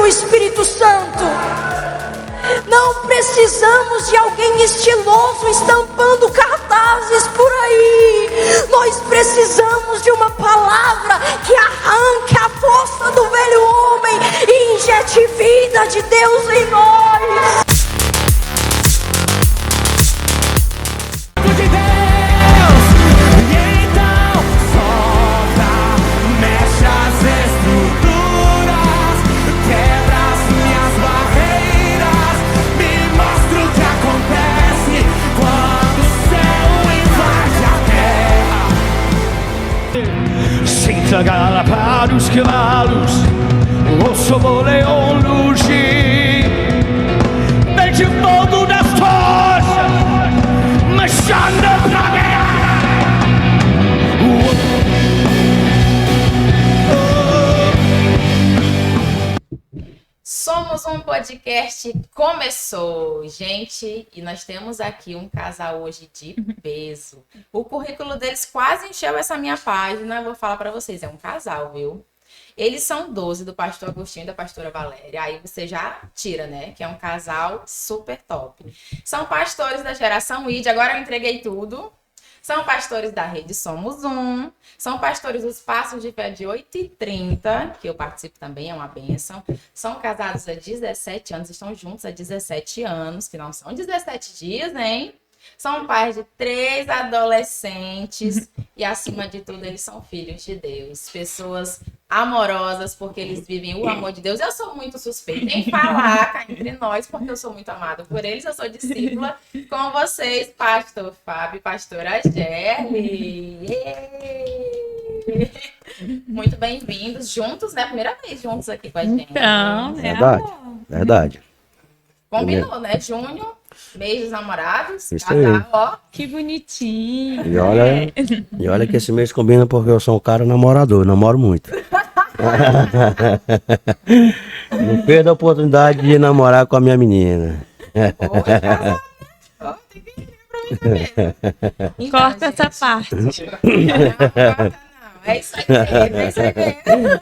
Espírito Santo. Não precisamos de alguém estiloso estampando cartazes por aí. Nós precisamos de uma palavra que arranque a força do velho homem e injete vida de Deus em nós. Galopar os cavalos, ouço o leão rugir. Vejo o fogo das tochas, marchando pra guerra. Somos um podcast começou, gente, e nós temos aqui um casal hoje de peso. O currículo deles quase encheu essa minha página, eu vou falar para vocês, é um casal, viu? Eles são 12 do pastor Agostinho e da pastora Valéria, aí você já tira, né, que é um casal super top. São pastores da geração ID, agora eu entreguei tudo. São pastores da rede Somos Um, são pastores do Espaço de Fé de 8h30, que eu participo também, é uma bênção. São casados há 17 anos, estão juntos há 17 anos, que não são 17 dias, hein? São pais de 3 adolescentes e, acima de tudo, eles são filhos de Deus. Pessoas amorosas, porque eles vivem o amor de Deus. Eu sou muito suspeita em falar cá entre nós, porque eu sou muito amada por eles. Eu sou discípula com vocês, pastor Fábio e pastora Gerli. Muito bem-vindos, juntos, né? Primeira vez juntos aqui com a gente. Então, Verdade. Combinou, né? Junho, mês dos namorados, Isso casal, aí. ó. que bonitinho. E olha que esse mês combina porque eu sou um cara namorador, namoro muito. Não perda a oportunidade de namorar com a minha menina. Oi, casal. Ó, tem que ir pra mim também. Então, Corta gente, essa parte. Não, corta não. É isso aí mesmo, é isso aí mesmo.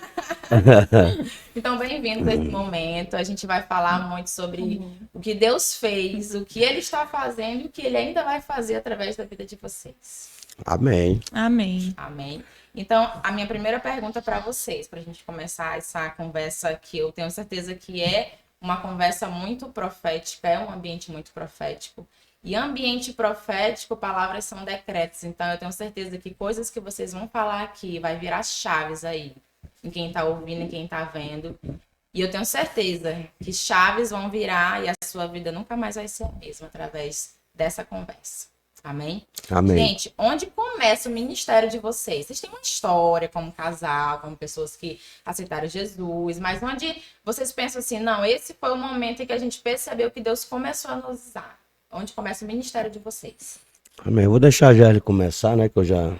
Então, bem-vindos a esse momento. A gente vai falar muito sobre o que Deus fez, o que Ele está fazendo e o que Ele ainda vai fazer através da vida de vocês. Amém. Amém. Amém? Então, a minha primeira pergunta para vocês, para a gente começar essa conversa, que eu tenho certeza que é uma conversa muito profética, é um ambiente muito profético. E ambiente profético, palavras são decretos. Então, eu tenho certeza que coisas que vocês vão falar aqui vai virar chaves aí, em quem está ouvindo, em quem está vendo. E eu tenho certeza que chaves vão virar e a sua vida nunca mais vai ser a mesma através dessa conversa. Amém? Amém. Gente, onde começa o ministério de vocês? Vocês têm uma história como casal, como pessoas que aceitaram Jesus, mas onde vocês pensam assim, não, esse foi o momento em que a gente percebeu que Deus começou a nos usar. Onde começa o ministério de vocês? Amém. Eu vou deixar a Gerli começar, né? Que eu já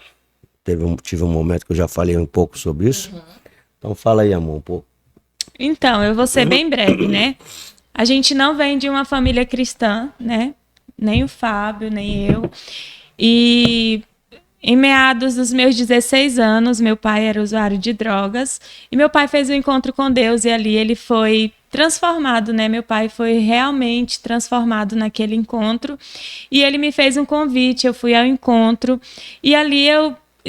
tive um momento que eu já falei um pouco sobre isso. Então fala aí, amor, um pouco. Então, eu vou ser bem breve, né? A gente não vem de uma família cristã, né? Nem o Fábio, nem eu. E em meados dos meus 16 anos, meu pai era usuário de drogas. E meu pai fez um encontro com Deus e ali ele foi transformado, né? Meu pai foi realmente transformado naquele encontro. E ele me fez um convite, eu fui ao encontro. E ali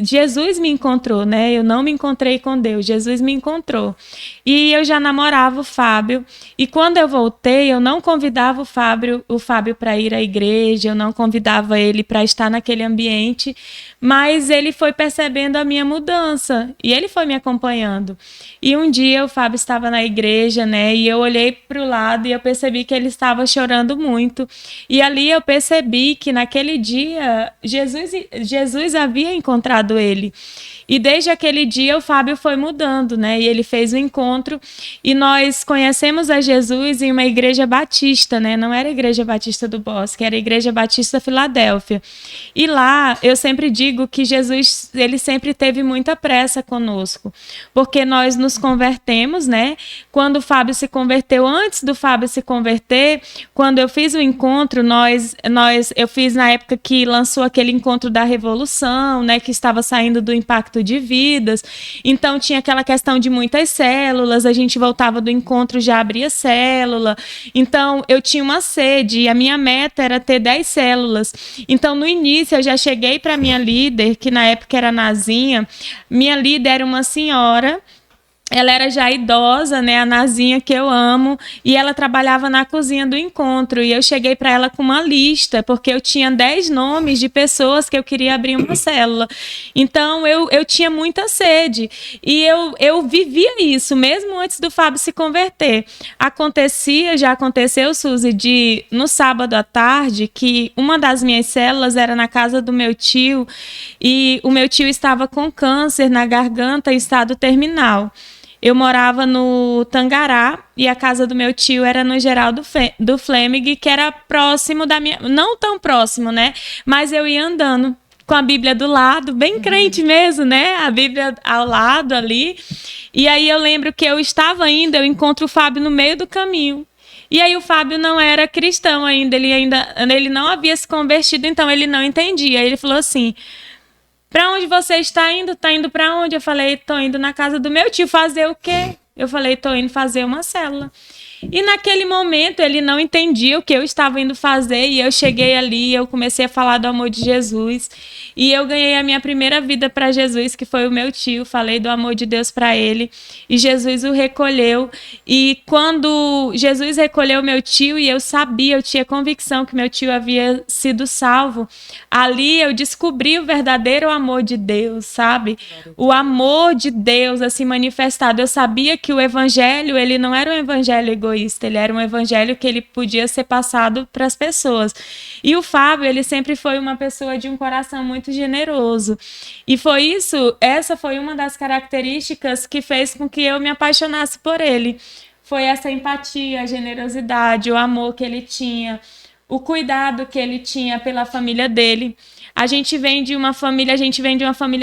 Jesus me encontrou, né? Eu não me encontrei com Deus, Jesus me encontrou. E eu já namorava o Fábio. E quando eu voltei, eu não convidava o Fábio para ir à igreja, eu não convidava ele para estar naquele ambiente, mas ele foi percebendo a minha mudança e ele foi me acompanhando. E um dia o Fábio estava na igreja, né? E eu olhei para o lado e eu percebi que ele estava chorando muito. E ali eu percebi que naquele dia Jesus havia encontrado ele. E desde aquele dia o Fábio foi mudando, né? E ele fez um encontro e nós conhecemos a Jesus em uma igreja batista, né? Não era a Igreja Batista do Bosque, era a Igreja Batista Filadélfia. E lá eu sempre digo que Jesus, ele sempre teve muita pressa conosco, porque nós nos convertemos, né? Quando o Fábio se converteu, antes do Fábio se converter, quando eu fiz o encontro, eu fiz na época que lançou aquele encontro da Revolução, né? Que estava saindo do impacto propósito de vidas. Então tinha aquela questão de muitas células, a gente voltava do encontro, já abria célula. Então eu tinha uma sede e a minha meta era ter 10 células. Então no início eu já cheguei para minha líder, que na época era Nazinha. Minha líder era uma senhora. Ela era já idosa, né, a Nazinha, que eu amo, e ela trabalhava na cozinha do encontro, e eu cheguei para ela com uma lista, porque eu tinha 10 nomes de pessoas que eu queria abrir uma célula. Então, eu tinha muita sede, e eu vivia isso, mesmo antes do Fábio se converter. Já aconteceu, Suzy, no sábado à tarde, que uma das minhas células era na casa do meu tio, e o meu tio estava com câncer na garganta em estado terminal. Eu morava no Tangará e a casa do meu tio era no Geraldo do Flêming, que era próximo da minha... Não tão próximo, né? Mas eu ia andando com a Bíblia do lado, bem crente mesmo, né? A Bíblia ao lado ali. E aí eu lembro que eu estava indo, eu encontro o Fábio no meio do caminho. E aí o Fábio não era cristão ainda, ele não havia se convertido, então ele não entendia. Ele falou assim... Para onde você está indo? Tá indo para onde? Eu falei, tô indo na casa do meu tio fazer o quê? Eu falei, tô indo fazer uma célula. E naquele momento ele não entendia o que eu estava indo fazer e eu cheguei ali, eu comecei a falar do amor de Jesus e eu ganhei a minha primeira vida para Jesus, que foi o meu tio. Falei do amor de Deus para ele e Jesus o recolheu. E quando Jesus recolheu meu tio e eu tinha convicção que meu tio havia sido salvo, ali eu descobri o verdadeiro amor de Deus, sabe? O amor de Deus assim manifestado. Eu sabia que o evangelho, ele não era um evangelho egoísta, ele era um evangelho que ele podia ser passado para as pessoas. E o Fábio, ele sempre foi uma pessoa de um coração muito generoso. E essa foi uma das características que fez com que eu me apaixonasse por ele. Foi essa empatia, a generosidade, o amor que ele tinha, o cuidado que ele tinha pela família dele. A gente vem de uma família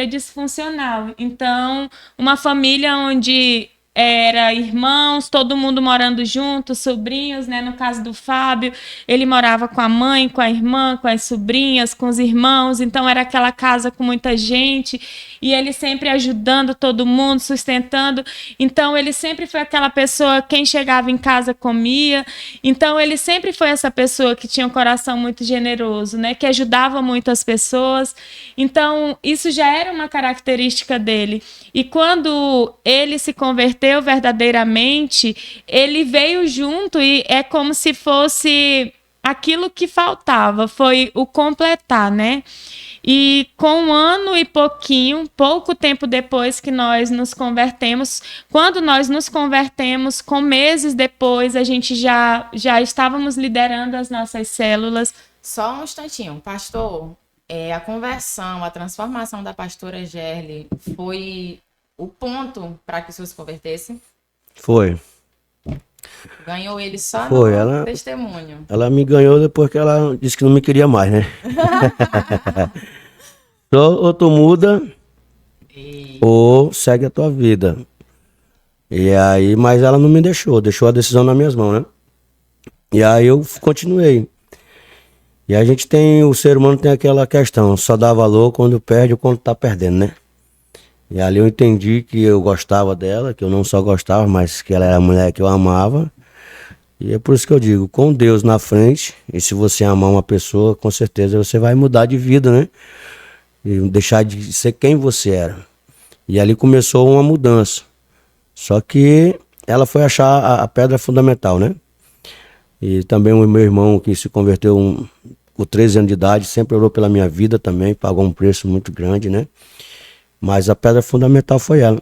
disfuncional. Então, uma família onde era irmãos, todo mundo morando junto, sobrinhos, né? No caso do Fábio, ele morava com a mãe, com a irmã, com as sobrinhas, com os irmãos. Então, era aquela casa com muita gente e ele sempre ajudando todo mundo, sustentando. Então, ele sempre foi aquela pessoa, quem chegava em casa comia. Então, ele sempre foi essa pessoa que tinha um coração muito generoso, né? Que ajudava muito as pessoas. Então, isso já era uma característica dele. E quando ele se converteu verdadeiramente, ele veio junto e é como se fosse aquilo que faltava, foi o completar, né? E com 1 ano e pouquinho, pouco tempo depois que nós nos convertemos, quando nós nos convertemos, com meses depois, a gente já estávamos liderando as nossas células. Só um instantinho, pastor, a conversão, a transformação da pastora Gerli foi o ponto para que o senhor se convertesse? Foi. Ganhou ele só Foi, no testemunho. Ela me ganhou depois que ela disse que não me queria mais, né? Ou tu muda, ou segue a tua vida. E aí, mas ela não me deixou a decisão nas minhas mãos, né? E aí eu continuei. E a gente o ser humano tem aquela questão, só dá valor quando perde ou quando tá perdendo, né? E ali eu entendi que eu gostava dela, que eu não só gostava, mas que ela era a mulher que eu amava. E é por isso que eu digo, com Deus na frente, e se você amar uma pessoa, com certeza você vai mudar de vida, né? E deixar de ser quem você era. E ali começou uma mudança. Só que ela foi achar a pedra fundamental, né? E também o meu irmão que se converteu com 13 anos de idade, sempre orou pela minha vida também, pagou um preço muito grande, né? Mas a pedra fundamental foi ela.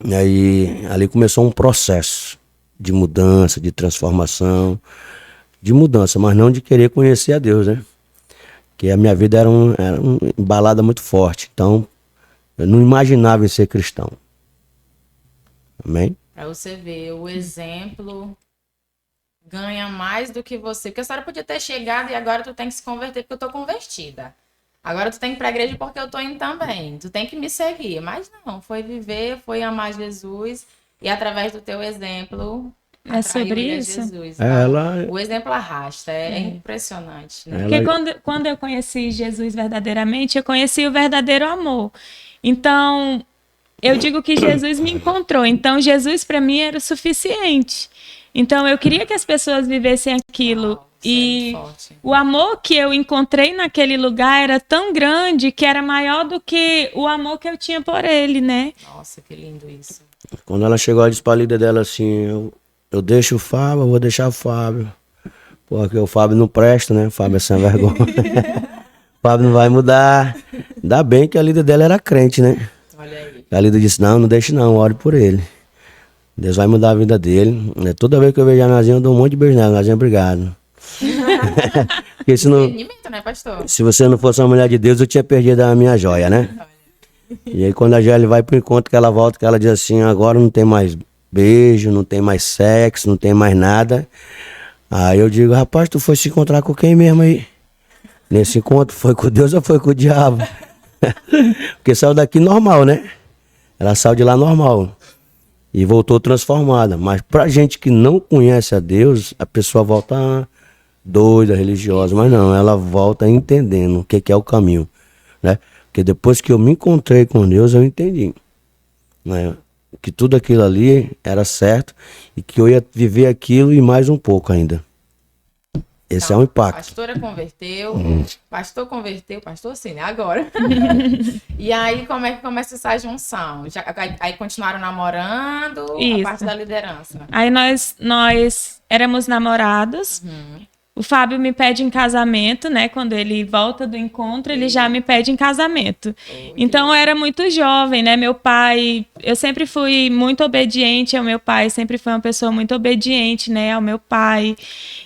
E aí ali começou um processo de mudança, de transformação, de mudança, mas não de querer conhecer a Deus, né? Porque a minha vida era uma embalada muito forte, então eu não imaginava em ser cristão. Amém? Para você ver, o exemplo ganha mais do que você. Porque a senhora podia ter chegado e agora tu tem que se converter porque eu tô convertida. Agora tu tem que ir pra igreja porque eu tô indo também. Tu tem que me seguir. Mas não, foi viver, foi amar Jesus. E através do teu exemplo, É sobre Atraiu ele a isso? Jesus, Ela, O exemplo arrasta, é impressionante, né? Porque ela, quando eu conheci Jesus verdadeiramente, eu conheci o verdadeiro amor. Então, eu digo que Jesus me encontrou. Então, Jesus para mim era o suficiente. Então, eu queria que as pessoas vivessem aquilo. Uau, isso é E muito forte. o amor que eu encontrei naquele lugar era tão grande que era maior do que o amor que eu tinha por ele, né? Nossa, que lindo isso. quando ela chegou, ela disse pra líder dela assim, eu deixo o Fábio, eu vou deixar o Fábio. Porque o Fábio não presta, né? O Fábio é sem vergonha. O Fábio não vai mudar. Ainda bem que a líder dela era crente, né? Olha aí. A líder disse, não deixe não, ore por ele. Deus vai mudar a vida dele. Toda vez que eu vejo a Nazinha, eu dou um monte de beijo nela. Nazinha, obrigado. Porque Entretenimento, né, pastor? se você não fosse uma mulher de Deus, eu tinha perdido a minha joia, né? E aí quando a Joia vai pro encontro, que ela volta, que ela diz assim, agora não tem mais beijo, não tem mais sexo, não tem mais nada. Aí eu digo, rapaz, tu foi se encontrar com quem mesmo aí? Nesse encontro, foi com Deus ou foi com o diabo? Porque saiu daqui normal, né? Ela saiu de lá normal. E voltou transformada. Mas pra gente que não conhece a Deus, a pessoa volta doida, religiosa. Mas não, ela volta entendendo o que é o caminho, né? Porque depois que eu me encontrei com Deus, eu entendi, né? Que tudo aquilo ali era certo e que eu ia viver aquilo e mais um pouco ainda. Esse é o impacto. Pastora converteu, pastor sim, né? Agora. E aí, como é que começa essa junção? Aí continuaram namorando Isso. a parte da liderança. Aí nós éramos namorados. O Fábio me pede em casamento, né? Quando ele volta do encontro, ele já me pede em casamento. Então, eu era muito jovem, né? Meu pai, eu sempre fui muito obediente ao meu pai, sempre fui uma pessoa muito obediente, né? Ao meu pai.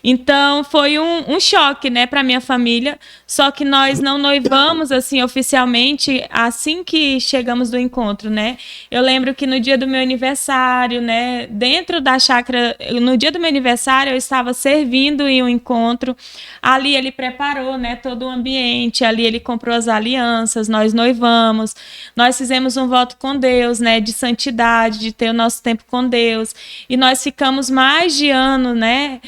Então, foi um choque, né? Para minha família. Só que nós não noivamos, assim, oficialmente, assim que chegamos do encontro, né? Eu lembro que no dia do meu aniversário, né? Dentro da chácara, no dia do meu aniversário, eu estava servindo em um encontro. Ali ele preparou, né, todo o ambiente, ali ele comprou as alianças, nós noivamos, nós fizemos um voto com Deus, né, de santidade, de ter o nosso tempo com Deus, e nós ficamos mais de ano, né,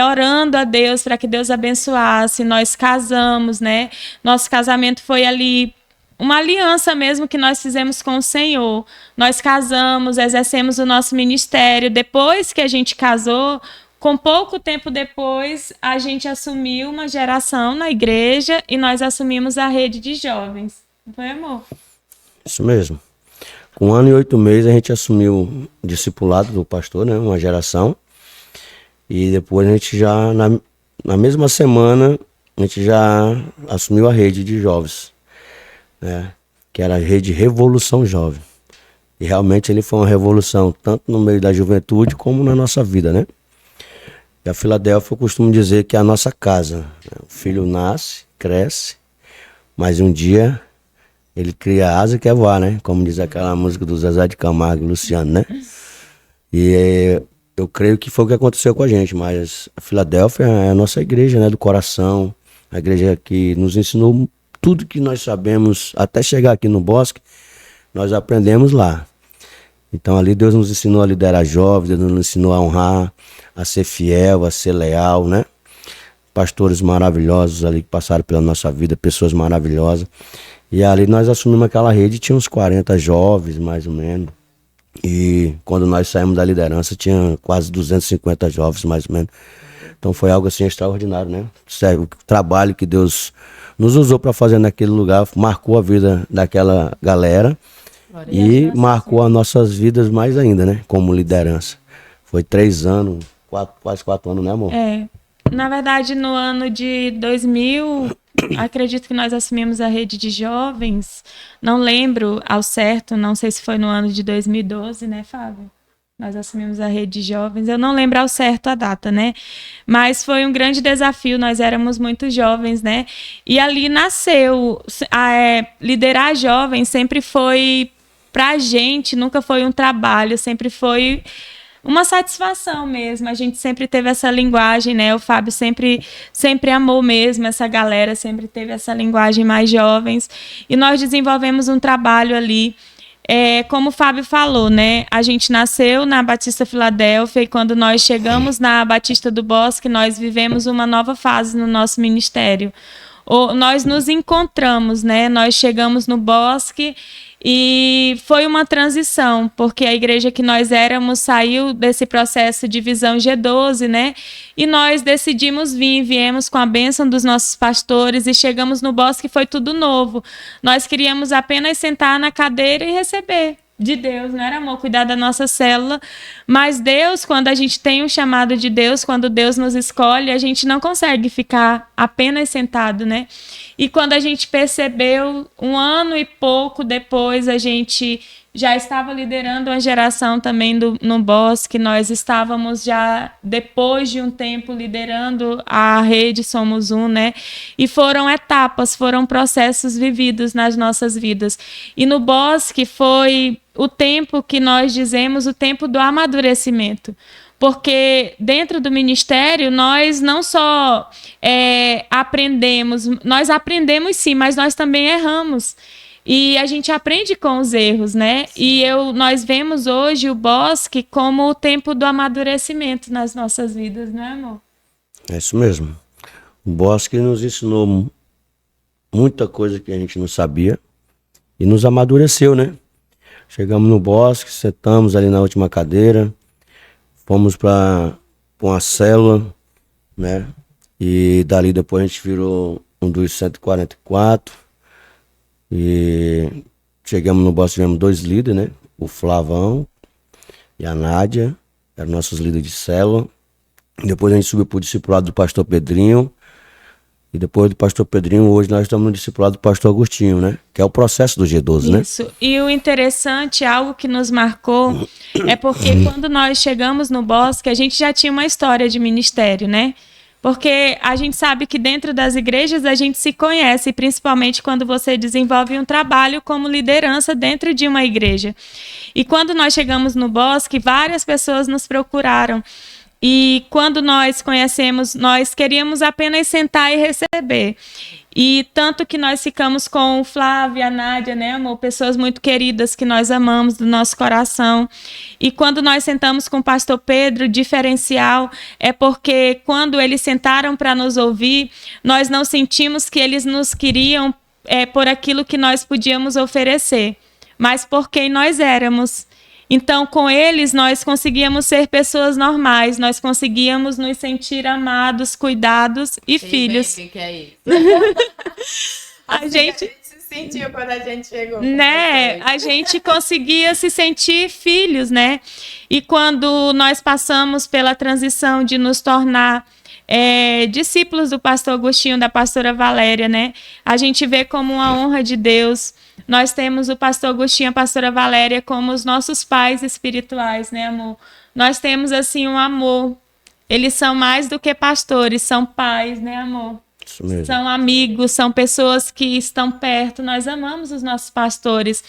orando a Deus para que Deus abençoasse. Nós casamos, né, nosso casamento foi ali uma aliança mesmo que nós fizemos com o Senhor. Nós casamos, exercemos o nosso ministério. Depois que a gente casou, com pouco tempo depois, a gente assumiu uma geração na igreja e nós assumimos a rede de jovens. Não foi, amor? Isso mesmo. Com 1 ano e 8 meses, a gente assumiu o discipulado do pastor, né? Uma geração. E depois a gente já, na mesma semana, a gente já assumiu a rede de jovens, né? Que era a rede Revolução Jovem. E realmente ele foi uma revolução, tanto no meio da juventude como na nossa vida, né? E a Filadélfia, eu costumo dizer que é a nossa casa, né? O filho nasce, cresce, mas um dia ele cria asa e quer voar, né? Como diz aquela música do Zezé de Camargo e Luciano, né? E eu creio que foi o que aconteceu com a gente, mas a Filadélfia é a nossa igreja, né? Do coração, a igreja que nos ensinou tudo que nós sabemos, até chegar aqui no Bosque, nós aprendemos lá. Então ali Deus nos ensinou a liderar jovens, Deus nos ensinou a honrar, a ser fiel, a ser leal, né? Pastores maravilhosos ali que passaram pela nossa vida, pessoas maravilhosas. E ali nós assumimos aquela rede, tinha uns 40 jovens, mais ou menos. E quando nós saímos da liderança, tinha quase 250 jovens, mais ou menos. Então foi algo assim extraordinário, né? Sério, o trabalho que Deus nos usou para fazer naquele lugar marcou a vida daquela galera. E marcou as nossas vidas mais ainda, né? Como liderança. Foi 3 anos, quase 4 anos, né, amor? Na verdade, no ano de 2000, acredito que nós assumimos a rede de jovens. Não lembro ao certo, não sei se foi no ano de 2012, né, Fábio? Nós assumimos a rede de jovens. Eu não lembro ao certo a data, né? Mas foi um grande desafio, nós éramos muito jovens, né? E ali nasceu, liderar jovens sempre foi... Pra gente, nunca foi um trabalho, sempre foi uma satisfação mesmo. A gente sempre teve essa linguagem, né? O Fábio sempre amou mesmo essa galera, sempre teve essa linguagem mais jovens. E nós desenvolvemos um trabalho ali como o Fábio falou, né? A gente nasceu na Batista Filadélfia e quando nós chegamos na Batista do Bosque, nós vivemos uma nova fase no nosso ministério. Nós nos encontramos, né? Nós chegamos no Bosque e foi uma transição, porque a igreja que nós éramos saiu desse processo de visão G12, né? E nós decidimos viemos com a bênção dos nossos pastores e chegamos no Bosque e foi tudo novo. Nós queríamos apenas sentar na cadeira e receber de Deus, não era, amor? Cuidar da nossa célula. Mas Deus, quando a gente tem um chamado de Deus, quando Deus nos escolhe, a gente não consegue ficar apenas sentado, né? E quando a gente percebeu, 1 ano e pouco depois, a gente já estava liderando uma geração também no Bosque. Nós estávamos já, depois de um tempo, liderando a rede Somos Um, né? E foram etapas, foram processos vividos nas nossas vidas. E no Bosque foi o tempo que nós dizemos, o tempo do amadurecimento. Porque dentro do ministério, nós não só aprendemos, nós aprendemos sim, mas nós também erramos. E a gente aprende com os erros, né? E nós vemos hoje o Bosque como o tempo do amadurecimento nas nossas vidas, não é, amor? É isso mesmo. O Bosque nos ensinou muita coisa que a gente não sabia e nos amadureceu, né? Chegamos no Bosque, sentamos ali na última cadeira, fomos para uma célula, né? E dali depois a gente virou um dos 144. E chegamos no Bosque, tivemos 2 líderes, né? O Flavão e a Nádia, eram nossos líderes de célula. Depois a gente subiu para o discipulado do pastor Pedrinho. E depois do pastor Pedrinho, hoje nós estamos no discipulado do pastor Agostinho, né? Que é o processo do G12, né? Isso. E o interessante, algo que nos marcou, é porque quando nós chegamos no Bosque, a gente já tinha uma história de ministério, né? Porque a gente sabe que dentro das igrejas a gente se conhece, principalmente quando você desenvolve um trabalho como liderança dentro de uma igreja. E quando nós chegamos no Bosque, várias pessoas nos procuraram. E quando nós conhecemos, nós queríamos apenas sentar e receber. E tanto que nós ficamos com o Flávio e a Nádia, né, amor? Pessoas muito queridas que nós amamos do nosso coração. E quando nós sentamos com o pastor Pedro, o diferencial é porque quando eles sentaram para nos ouvir, nós não sentimos que eles nos queriam por aquilo que nós podíamos oferecer, mas por quem nós éramos. Então, com eles, nós conseguíamos ser pessoas normais, nós conseguíamos nos sentir amados, cuidados e filhos. O que é isso? A gente se sentiu quando a gente chegou. Né? A gente conseguia se sentir filhos, né? E quando nós passamos pela transição de nos tornar discípulos do pastor Agostinho, da pastora Valéria, né? A gente vê como uma honra de Deus. Nós temos o pastor Agostinho e a pastora Valéria como os nossos pais espirituais, né, amor? Nós temos, assim, um amor. Eles são mais do que pastores, são pais, né, amor? Isso mesmo. São amigos, são pessoas que estão perto. Nós amamos os nossos pastores.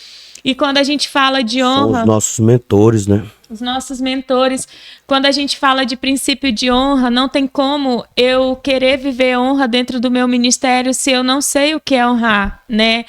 E quando a gente fala de honra... São os nossos mentores, né? Os nossos mentores. Quando a gente fala de princípio de honra, não tem como eu querer viver honra dentro do meu ministério se eu não sei o que é honrar, né?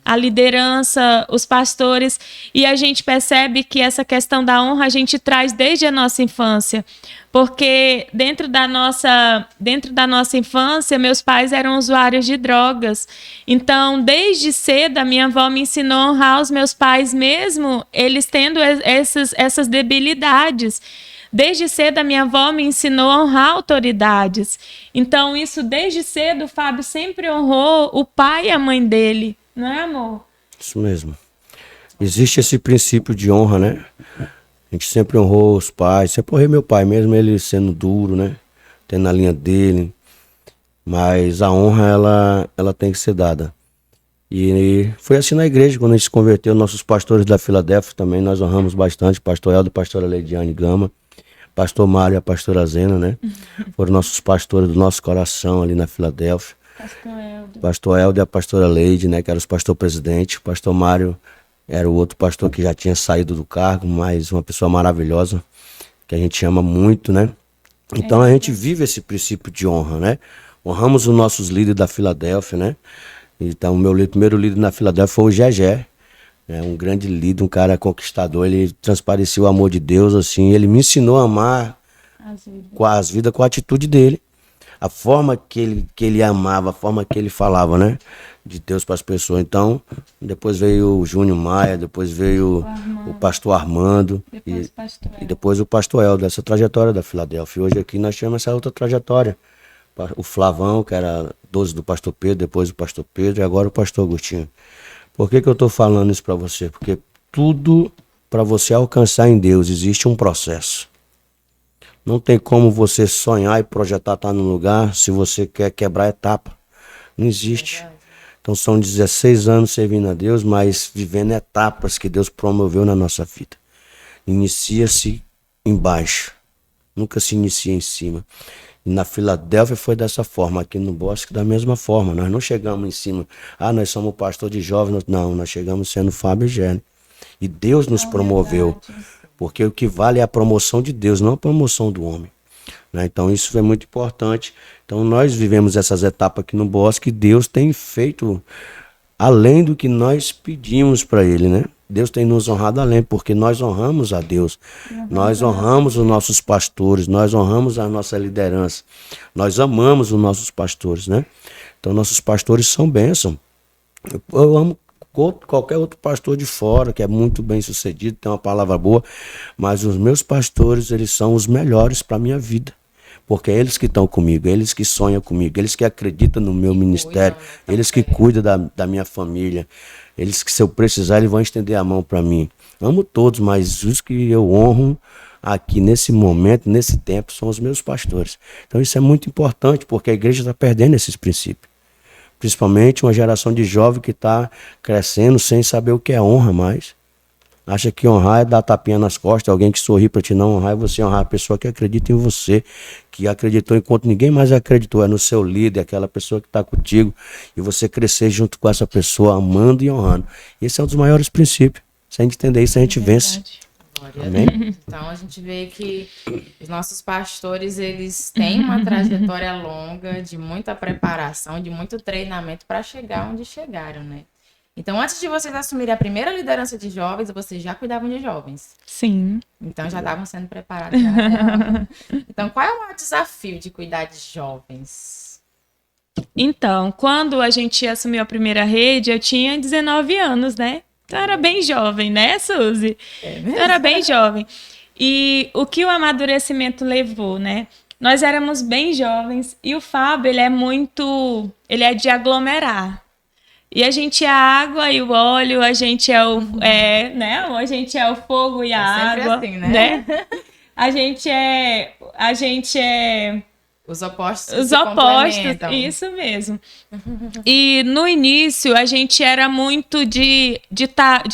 A liderança, os pastores, e a gente percebe que essa questão da honra a gente traz desde a nossa infância, porque dentro da nossa infância, meus pais eram usuários de drogas, então desde cedo a minha avó me ensinou a honrar os meus pais, mesmo eles tendo essas debilidades. Desde cedo a minha avó me ensinou a honrar autoridades, então isso desde cedo o Fábio sempre honrou o pai e a mãe dele. Não é, amor? Isso mesmo. Existe esse princípio de honra, né? A gente sempre honrou os pais, sempre honrei meu pai, mesmo ele sendo duro, né? Tendo a linha dele. Mas a honra, ela tem que ser dada. E foi assim na igreja, quando a gente se converteu, nossos pastores da Filadélfia também, nós honramos bastante, pastor Eldo e pastora Leidiane Gama, pastor Mário e a pastora Zena, né? Foram nossos pastores do nosso coração ali na Filadélfia. Pastor Eldo e a pastora Leide, né, que era os pastor-presidente. O pastor Mário era o outro pastor que já tinha saído do cargo, mas uma pessoa maravilhosa, que a gente ama muito, né? Então a gente vive esse princípio de honra, né? Honramos os nossos líderes da Filadélfia, né? Então o meu primeiro líder na Filadélfia foi o Gegé, É um grande líder, um cara conquistador. Ele transpareceu o amor de Deus, assim. Ele me ensinou a amar com as vidas, com a atitude dele. A forma que ele amava, a forma que ele falava, né? De Deus para as pessoas. Então, depois veio o Júnior Maia, depois veio o pastor Armando. E depois o pastor Eldo, essa trajetória da Filadélfia. Hoje aqui nós temos essa outra trajetória. O Flavão, que era 12 do pastor Pedro, depois o pastor Pedro e agora o pastor Agostinho. Por que eu estou falando isso para você? Porque tudo para você alcançar em Deus existe um processo. Não tem como você sonhar e projetar estar num lugar se você quer quebrar etapa. Não existe. Então são 16 anos servindo a Deus, mas vivendo etapas que Deus promoveu na nossa vida. Inicia-se embaixo, nunca se inicia em cima. E na Filadélfia foi dessa forma, aqui no Bosque da mesma forma. Nós não chegamos em cima, nós somos pastor de jovens. Não, nós chegamos sendo Fábio e Gene. E Deus nos promoveu, porque o que vale é a promoção de Deus, não a promoção do homem. Né? Então isso é muito importante. Então nós vivemos essas etapas aqui no Bosque e Deus tem feito além do que nós pedimos para Ele, né? Deus tem nos honrado além, porque nós honramos a Deus, nós honramos os nossos pastores, nós honramos a nossa liderança, nós amamos os nossos pastores, né? Então nossos pastores são bênção. Eu amo qualquer outro pastor de fora, que é muito bem sucedido, tem uma palavra boa, mas os meus pastores, eles são os melhores para a minha vida. Porque é eles que estão comigo, eles que sonham comigo, eles que acreditam no meu ministério, eles que cuidam da minha família, eles que se eu precisar, eles vão estender a mão para mim. Amo todos, mas os que eu honro aqui nesse momento, nesse tempo, são os meus pastores. Então isso é muito importante, porque a igreja está perdendo esses princípios. Principalmente uma geração de jovem que está crescendo sem saber o que é honra mais. Acha que honrar é dar tapinha nas costas, alguém que sorri para te não honrar, é você honrar a pessoa que acredita em você, que acreditou enquanto ninguém mais acreditou, é no seu líder, aquela pessoa que está contigo, e você crescer junto com essa pessoa, amando e honrando. Esse é um dos maiores princípios. Se a gente entender isso, a gente vence. Amém? Então a gente vê que os nossos pastores, eles têm uma trajetória longa, de muita preparação, de muito treinamento para chegar onde chegaram, né? Então, antes de vocês assumirem a primeira liderança de jovens, vocês já cuidavam de jovens. Sim. Então, já estavam sendo preparados. Já. Então, qual é o maior desafio de cuidar de jovens? Então, quando a gente assumiu a primeira rede, eu tinha 19 anos, né? Então, eu era bem jovem, né, Suzy? Eu era bem jovem. E o que o amadurecimento levou, né? Nós éramos bem jovens e o Fábio, ele é de aglomerar. E a gente é a água e o óleo, a gente é o, né? A gente é o fogo e a água, assim, né? A gente é os opostos. Os opostos, isso mesmo. E no início a gente era muito de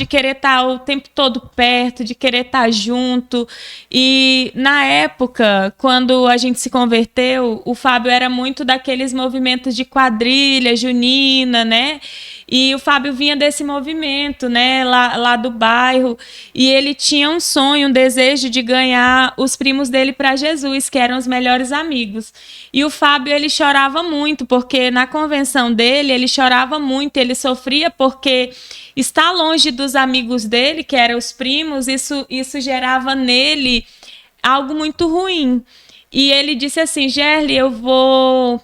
querer estar o tempo todo perto, de querer estar junto. E na época, quando a gente se converteu, o Fábio era muito daqueles movimentos de quadrilha junina, né? E o Fábio vinha desse movimento, né, lá do bairro, e ele tinha um sonho, um desejo de ganhar os primos dele para Jesus, que eram os melhores amigos. E o Fábio, ele chorava muito, porque na convenção dele, ele chorava muito, ele sofria porque estar longe dos amigos dele, que eram os primos, isso gerava nele algo muito ruim. E ele disse assim: Gerli, eu vou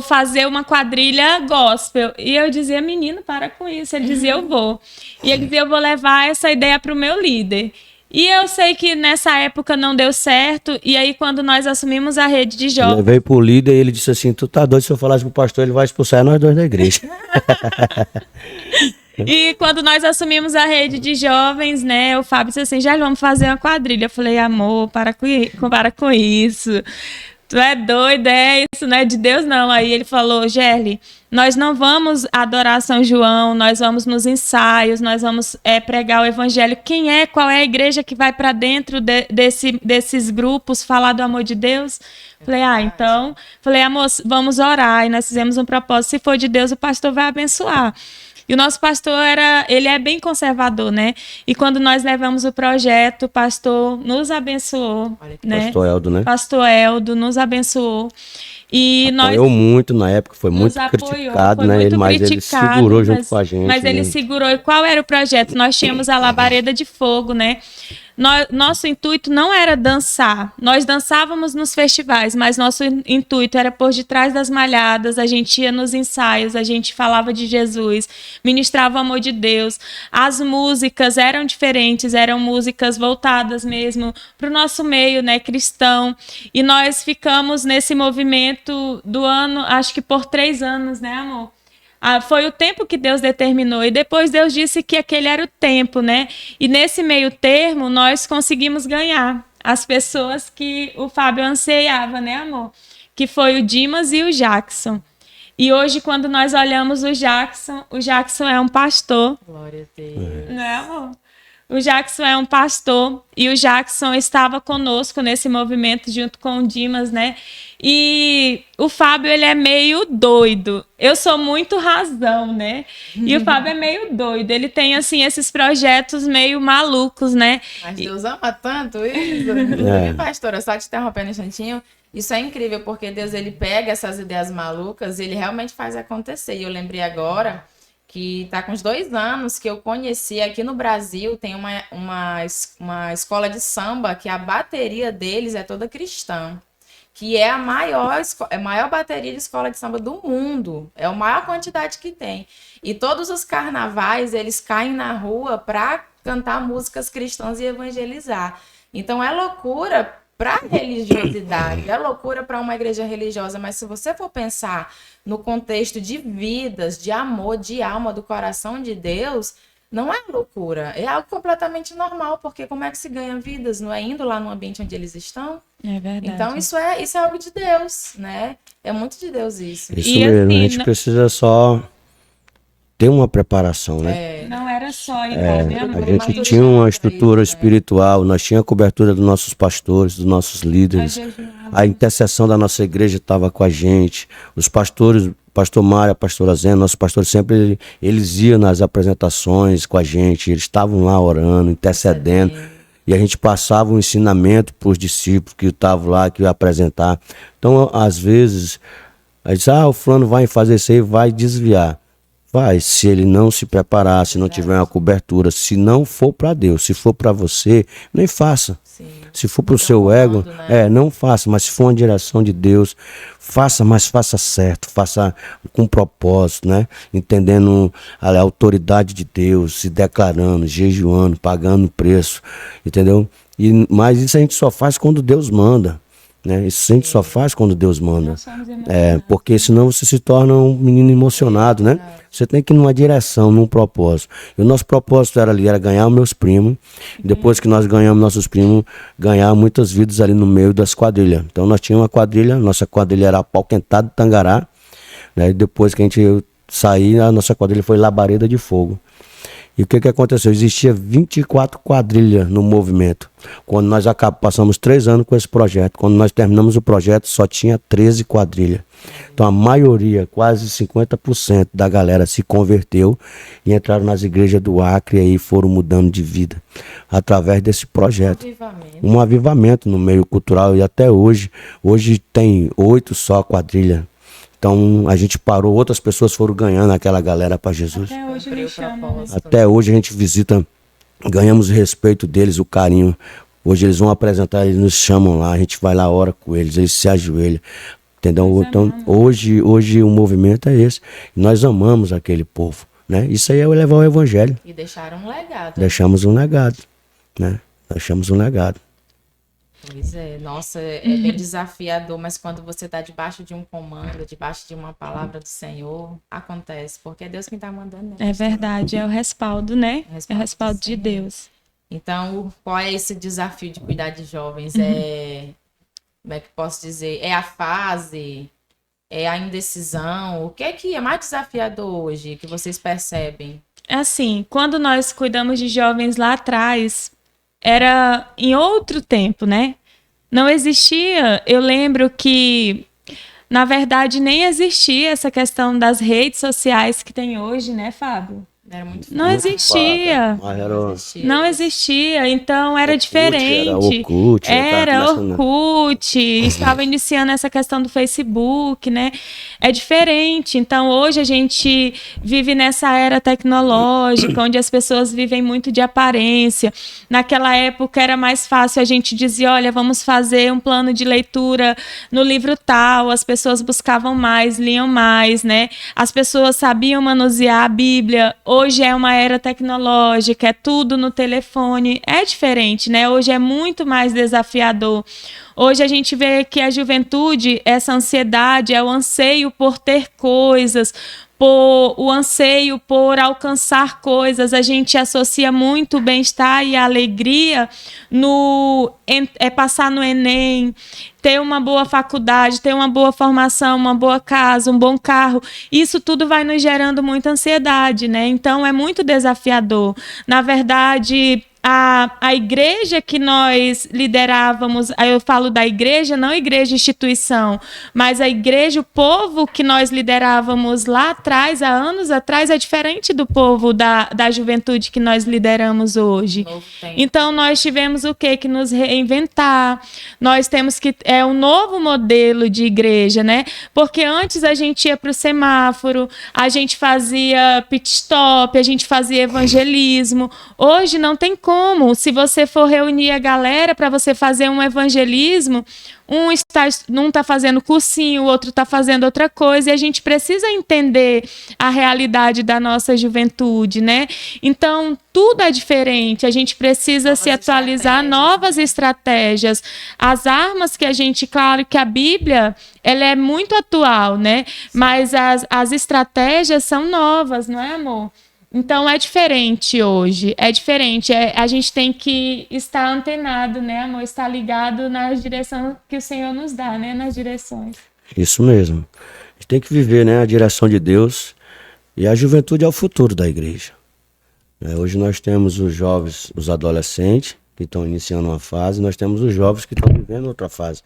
fazer uma quadrilha gospel. E eu dizia: menino, para com isso. Ele dizia: eu vou. E ele dizia: eu vou levar essa ideia para o meu líder. E eu sei que nessa época não deu certo. E aí, quando nós assumimos a rede de jovens... Eu levei pro líder e ele disse assim: tu tá doido, se eu falasse pro pastor, ele vai expulsar nós dois da igreja. E quando nós assumimos a rede de jovens, né, o Fábio disse assim: já vamos fazer uma quadrilha. Eu falei: amor, para com isso. Tu é doido, é isso, não é de Deus, não. Aí ele falou: Gerli, nós não vamos adorar São João, nós vamos nos ensaios, nós vamos pregar o evangelho. Qual é a igreja que vai para dentro desses grupos falar do amor de Deus? Falei: então, amor, vamos orar. E nós fizemos um propósito: se for de Deus, o pastor vai abençoar. E o nosso pastor ele é bem conservador, né? E quando nós levamos o projeto, o pastor nos abençoou, né? Pastor Eldo, né? Pastor Eldo nos abençoou. E nós Apoiou muito na época, foi nos muito apoiou, criticado, foi né? muito Mas ele criticado, segurou junto com a gente. Mas ele né? segurou. E qual era o projeto? Nós tínhamos a Labareda de Fogo, né? Nosso intuito não era dançar. Nós dançávamos nos festivais, mas nosso intuito era por detrás das malhadas. A gente ia nos ensaios, a gente falava de Jesus, ministrava o amor de Deus. As músicas eram diferentes, eram músicas voltadas mesmo para o nosso meio, né, cristão. E nós ficamos nesse movimento do ano, acho que por 3 anos, né, amor? Foi o tempo que Deus determinou e depois Deus disse que aquele era o tempo, né? E nesse meio termo nós conseguimos ganhar as pessoas que o Fábio anseiava, né, amor? Que foi o Dimas e o Jackson. E hoje, quando nós olhamos o Jackson é um pastor. Glória a Deus. Né, amor? O Jackson é um pastor e o Jackson estava conosco nesse movimento junto com o Dimas, né? E o Fábio, ele é meio doido. Eu sou muito razão, né? E o Fábio é meio doido. Ele tem, assim, esses projetos meio malucos, né? Mas Deus ama tanto isso. Inclusive, pastora, só te interrompendo um instantinho, isso é incrível, porque Deus, ele pega essas ideias malucas e ele realmente faz acontecer. E eu lembrei agora que tá com uns 2 anos que eu conheci aqui no Brasil, tem uma escola de samba que a bateria deles é toda cristã, que é a maior bateria de escola de samba do mundo, é a maior quantidade que tem. E todos os carnavais, eles caem na rua para cantar músicas cristãs e evangelizar. Então é loucura para religiosidade, é loucura para uma igreja religiosa, mas se você for pensar no contexto de vidas, de amor, de alma, do coração de Deus, não é loucura, é algo completamente normal, porque como é que se ganha vidas? Não é indo lá no ambiente onde eles estão? É verdade. Então isso é algo de Deus, né? É muito de Deus isso. Isso E mesmo, assim, a gente precisa só ter uma preparação, né? Não era só ir lá, né, amor? A gente tinha uma estrutura espiritual, nós tínhamos a cobertura dos nossos pastores, dos nossos líderes. A intercessão da nossa igreja estava com a gente. Os pastores, pastor Mário, a pastora Zena, nossos pastores sempre, eles iam nas apresentações com a gente, eles estavam lá orando, intercedendo. E a gente passava um ensinamento para os discípulos que estavam lá, que iam apresentar. Então, às vezes, a gente diz, o fulano vai fazer isso aí, vai desviar. Vai, se ele não se preparar, se não tiver uma cobertura, se não for para Deus, se for para você, nem faça. Sim. Se for para o seu ego, não faça, mas se for uma direção de Deus, faça, mas faça certo, faça com propósito, né? Entendendo a autoridade de Deus, se declarando, jejuando, pagando preço, entendeu? Mas isso a gente só faz quando Deus manda. Né? Isso a gente só faz quando Deus manda. Porque senão você se torna um menino emocionado, né? Você tem que ir numa direção, num propósito. E o nosso propósito era ganhar os meus primos. Depois que nós ganhamos nossos primos, ganhar muitas vidas ali no meio das quadrilhas. Então nós tínhamos uma quadrilha, nossa quadrilha era Pau Quentado Tangará. Né? E depois que a gente saiu, a nossa quadrilha foi Labareda de Fogo. E o que aconteceu? Existia 24 quadrilhas no movimento. Quando nós passamos 3 anos com esse projeto. Quando nós terminamos o projeto, só tinha 13 quadrilhas. Então a maioria, quase 50% da galera se converteu e entraram nas igrejas do Acre e aí foram mudando de vida. Através desse projeto. Um avivamento no meio cultural e até hoje. Hoje tem 8 só quadrilhas. Então a gente parou, outras pessoas foram ganhando aquela galera para Jesus. Até hoje me chamam. Até hoje a gente visita, ganhamos o respeito deles, o carinho. Hoje eles vão apresentar, eles nos chamam lá, a gente vai lá, ora com eles, eles se ajoelham. Entendeu? Então hoje o movimento é esse. Nós amamos aquele povo. Né? Isso aí é levar o evangelho. E deixaram um legado. Deixamos um legado. Né? Deixamos um legado. Pois é, nossa, é bem desafiador, mas quando você está debaixo de um comando, debaixo de uma palavra do Senhor, acontece, porque é Deus quem está mandando. Né? É verdade, é o respaldo, né? É o respaldo de Deus. Então, qual é esse desafio de cuidar de jovens? Como é que posso dizer? É a fase? É a indecisão? O que é mais desafiador hoje, que vocês percebem? Assim, quando nós cuidamos de jovens lá atrás, era em outro tempo, né? Não existia, eu lembro que, na verdade, nem existia essa questão das redes sociais que tem hoje, né, Fábio? Era muito Não fácil. existia. Mas era... Não existia, então era diferente. Era Orkut, estava iniciando essa questão do Facebook, né? É diferente. Então hoje a gente vive nessa era tecnológica, onde as pessoas vivem muito de aparência. Naquela época era mais fácil a gente dizer, olha, vamos fazer um plano de leitura no livro tal, as pessoas buscavam mais, liam mais, né? As pessoas sabiam manusear a Bíblia. Hoje é uma era tecnológica, é tudo no telefone, é diferente, né? Hoje é muito mais desafiador. Hoje a gente vê que a juventude, essa ansiedade, é o anseio por ter coisas, o anseio por alcançar coisas. A gente associa muito o bem-estar e a alegria passar no Enem, ter uma boa faculdade, ter uma boa formação, uma boa casa, um bom carro. Isso tudo vai nos gerando muita ansiedade, né? Então é muito desafiador. Na verdade, a igreja que nós liderávamos, aí eu falo da igreja, não igreja instituição, mas a igreja, o povo que nós liderávamos lá atrás, há anos atrás, é diferente do povo da juventude que nós lideramos hoje. Então nós tivemos o quê? Que nos reinventar. Nós temos que... É um novo modelo de igreja, né? Porque antes a gente ia para o semáforo, a gente fazia pit stop, a gente fazia evangelismo. Hoje não tem como. Se você for reunir a galera para você fazer um evangelismo, um não está fazendo cursinho, o outro está fazendo outra coisa, e a gente precisa entender a realidade da nossa juventude, né? Então, tudo é diferente, a gente precisa se atualizar, novas estratégias. As armas que a gente, claro que a Bíblia, ela é muito atual, né? Mas as estratégias são novas, não é, amor? Então é diferente hoje, é diferente. A gente tem que estar antenado, né, amor? Estar ligado na direção que o Senhor nos dá, né? Nas direções. Isso mesmo. A gente tem que viver, né, a direção de Deus. E a juventude é o futuro da igreja. Hoje nós temos os jovens, os adolescentes, que estão iniciando uma fase, nós temos os jovens que estão vivendo outra fase.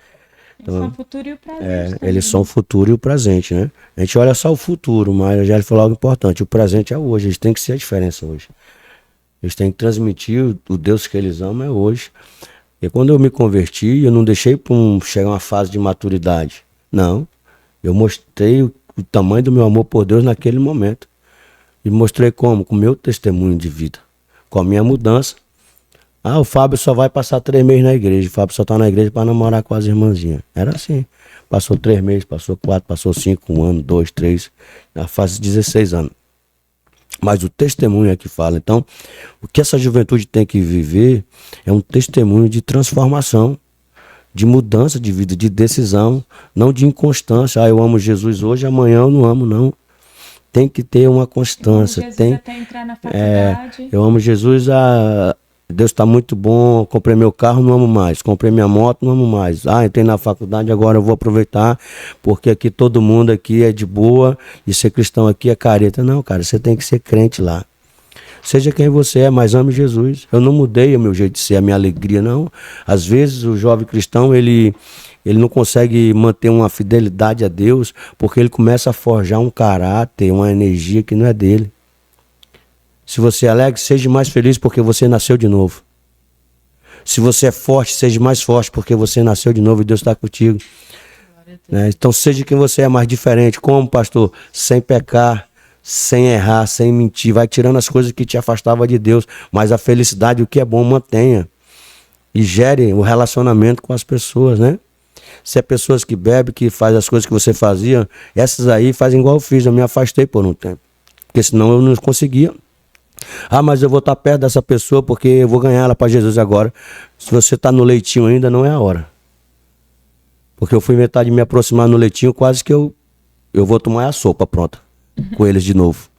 Então, eles são o futuro e o presente. Eles são o futuro e o presente, né? A gente olha só o futuro, mas já ele falou algo importante. O presente é hoje, eles têm que ser a diferença hoje. Eles têm que transmitir o Deus que eles amam é hoje. E quando eu me converti, eu não deixei para chegar uma fase de maturidade. Não. Eu mostrei o tamanho do meu amor por Deus naquele momento. E mostrei como? Com o meu testemunho de vida. Com a minha mudança. O Fábio só vai passar 3 meses na igreja. O Fábio só está na igreja para namorar com as irmãzinhas. Era assim. Passou 3 meses, passou 4, passou 5, 1 ano, 2, 3. Já faz 16 anos. Mas o testemunho é que fala. Então, o que essa juventude tem que viver é um testemunho de transformação, de mudança de vida, de decisão, não de inconstância. Eu amo Jesus hoje, amanhã eu não amo, não. Tem que ter uma constância. Até entrar na faculdade. Eu amo Jesus, Deus está muito bom, comprei meu carro, não amo mais. Comprei minha moto, não amo mais. Entrei na faculdade, agora eu vou aproveitar, porque aqui todo mundo aqui é de boa, e ser cristão aqui é careta. Não, cara, você tem que ser crente lá. Seja quem você é, mas ame Jesus. Eu não mudei o meu jeito de ser, a minha alegria, não. Às vezes o jovem cristão, ele não consegue manter uma fidelidade a Deus, porque ele começa a forjar um caráter, uma energia que não é dele. Se você é alegre, seja mais feliz porque você nasceu de novo. Se você é forte, seja mais forte porque você nasceu de novo e Deus está contigo. Né? Então seja quem você é, mais diferente. Como, pastor? Sem pecar, sem errar, sem mentir. Vai tirando as coisas que te afastavam de Deus. Mas a felicidade, o que é bom, mantenha. E gere o relacionamento com as pessoas, né? Se é pessoas que bebem, que fazem as coisas que você fazia, essas aí fazem igual eu fiz. Eu me afastei por um tempo. Porque senão eu não conseguia. Mas eu vou estar perto dessa pessoa porque eu vou ganhar ela para Jesus agora. Se você está no leitinho ainda, não é a hora. Porque eu fui inventar de me aproximar no leitinho, quase que eu vou tomar a sopa pronta com eles de novo.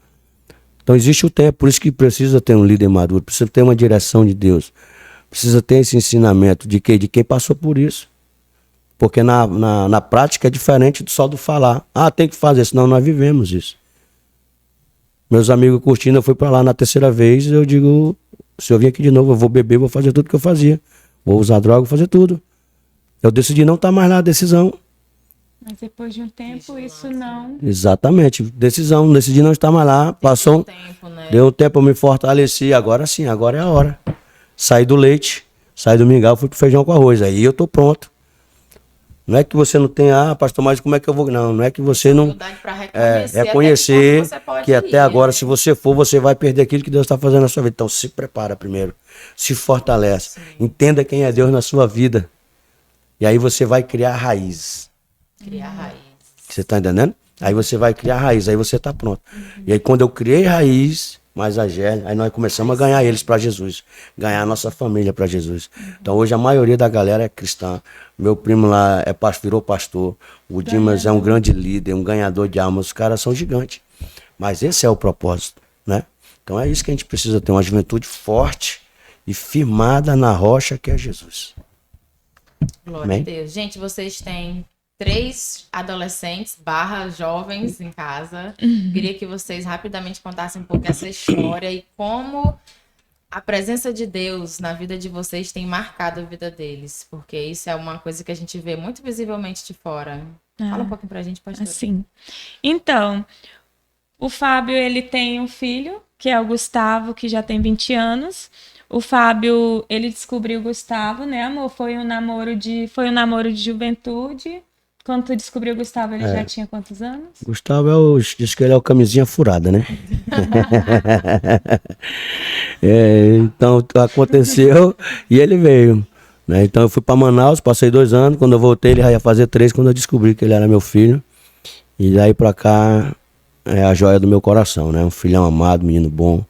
Então existe o tempo, por isso que precisa ter um líder maduro, precisa ter uma direção de Deus. Precisa ter esse ensinamento de quem passou por isso. Porque na prática é diferente só do falar. Tem que fazer, senão nós vivemos isso. Meus amigos curtindo, eu fui para lá na 3ª vez, eu digo, se eu vir aqui de novo, eu vou beber, vou fazer tudo que eu fazia. Vou usar droga, vou fazer tudo. Eu decidi não estar mais na decisão. Mas depois de um tempo, isso não... Exatamente. Decisão. Decidi não estar mais lá. Passou. Tempo, né? Deu um tempo, eu me fortaleci. Agora sim, agora é a hora. Saí do leite, saí do mingau, fui pro feijão com arroz. Aí eu tô pronto. Não é que você não tem, pastor, mas como é que eu vou? Não, não é que você não. Pra Reconhecer que até agora, né? se você for, você vai perder aquilo que Deus está fazendo na sua vida. Então se prepara primeiro. Se fortalece. Entenda quem é Deus na sua vida. E aí você vai criar raízes. Criar raiz. Você tá entendendo? Aí você vai criar raiz, aí você tá pronto. E aí quando eu criei raiz, mais a Gélia, aí nós começamos a ganhar eles para Jesus. Ganhar a nossa família para Jesus. Então hoje a maioria da galera é cristã. Meu primo lá virou pastor. O Dimas é um grande líder, um ganhador de almas. Os caras são gigantes. Mas esse é o propósito, né? Então é isso que a gente precisa ter, uma juventude forte e firmada na rocha que é Jesus. Glória Amém? a Deus. Gente, vocês têm 3 adolescentes / jovens em casa. Queria que vocês rapidamente contassem um pouco essa história e como a presença de Deus na vida de vocês tem marcado a vida deles. Porque isso é uma coisa que a gente vê muito visivelmente de fora. Fala um pouquinho pra gente, pastor. Assim. Então, o Fábio, ele tem um filho, que é o Gustavo, que já tem 20 anos. O Fábio, ele descobriu o Gustavo, né, amor? Foi um namoro de juventude. Quando tu descobriu o Gustavo, ele já tinha quantos anos? Gustavo diz que ele é o camisinha furada, né? Então aconteceu e ele veio. Né? Então eu fui para Manaus, passei 2 anos. Quando eu voltei, ele já ia fazer 3 quando eu descobri que ele era meu filho. E daí pra cá é a joia do meu coração, né? Um filhão amado, menino bom,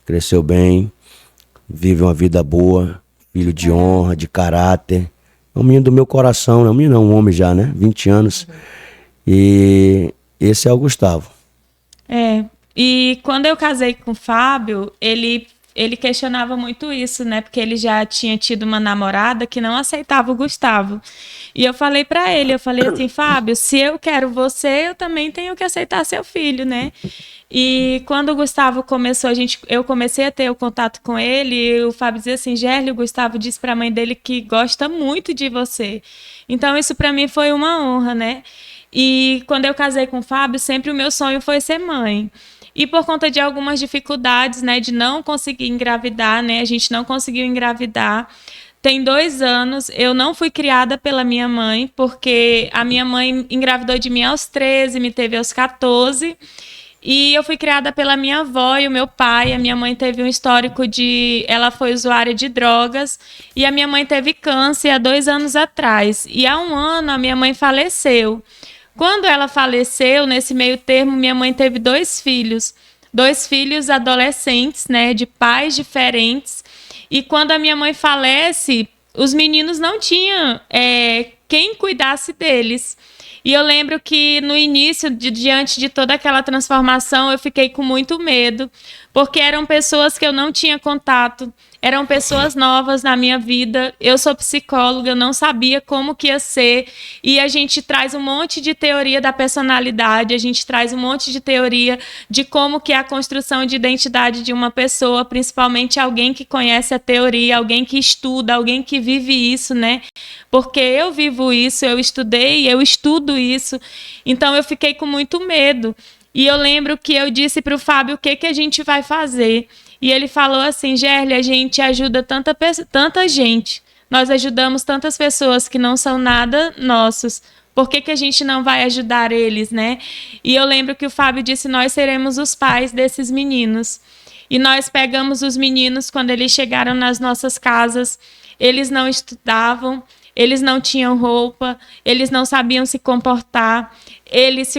cresceu bem, vive uma vida boa, filho de honra, de caráter. É um menino do meu coração, né? Um menino não, um homem já, né? 20 anos. E esse é o Gustavo. E quando eu casei com o Fábio, ele questionava muito isso, né? Porque ele já tinha tido uma namorada que não aceitava o Gustavo. E eu falei pra ele, assim, Fábio, se eu quero você, eu também tenho que aceitar seu filho, né? E quando o Gustavo começou, eu comecei a ter o contato com ele, e o Fábio dizia assim, Gérlio, o Gustavo disse pra mãe dele que gosta muito de você. Então isso pra mim foi uma honra, né? E quando eu casei com o Fábio, sempre o meu sonho foi ser mãe. E por conta de algumas dificuldades, né, de não conseguir engravidar, né, a gente não conseguiu engravidar. Tem 2 anos, eu não fui criada pela minha mãe, porque a minha mãe engravidou de mim aos 13, me teve aos 14. E eu fui criada pela minha avó e o meu pai. A minha mãe teve um histórico ela foi usuária de drogas. E a minha mãe teve câncer há 2 anos atrás. E há 1 ano a minha mãe faleceu. Quando ela faleceu, nesse meio termo, minha mãe teve 2 filhos. 2 filhos adolescentes, né, de pais diferentes. E quando a minha mãe falece, os meninos não tinham quem cuidasse deles. E eu lembro que no início, diante de toda aquela transformação, eu fiquei com muito medo, porque eram pessoas que eu não tinha contato, eram pessoas novas na minha vida. Eu sou psicóloga, eu não sabia como que ia ser, e a gente traz um monte de teoria da personalidade, a gente traz um monte de teoria de como que é a construção de identidade de uma pessoa, principalmente alguém que conhece a teoria, alguém que estuda, alguém que vive isso, né? Porque eu vivo isso, eu estudei, eu estudo isso, então eu fiquei com muito medo. E eu lembro que eu disse para o Fábio o que a gente vai fazer. E ele falou assim, Gérlia, a gente ajuda tanta gente. Nós ajudamos tantas pessoas que não são nada nossos. Por que a gente não vai ajudar eles, né? E eu lembro que o Fábio disse, nós seremos os pais desses meninos. E nós pegamos os meninos quando eles chegaram nas nossas casas. Eles não estudavam, eles não tinham roupa, eles não sabiam se comportar. Eles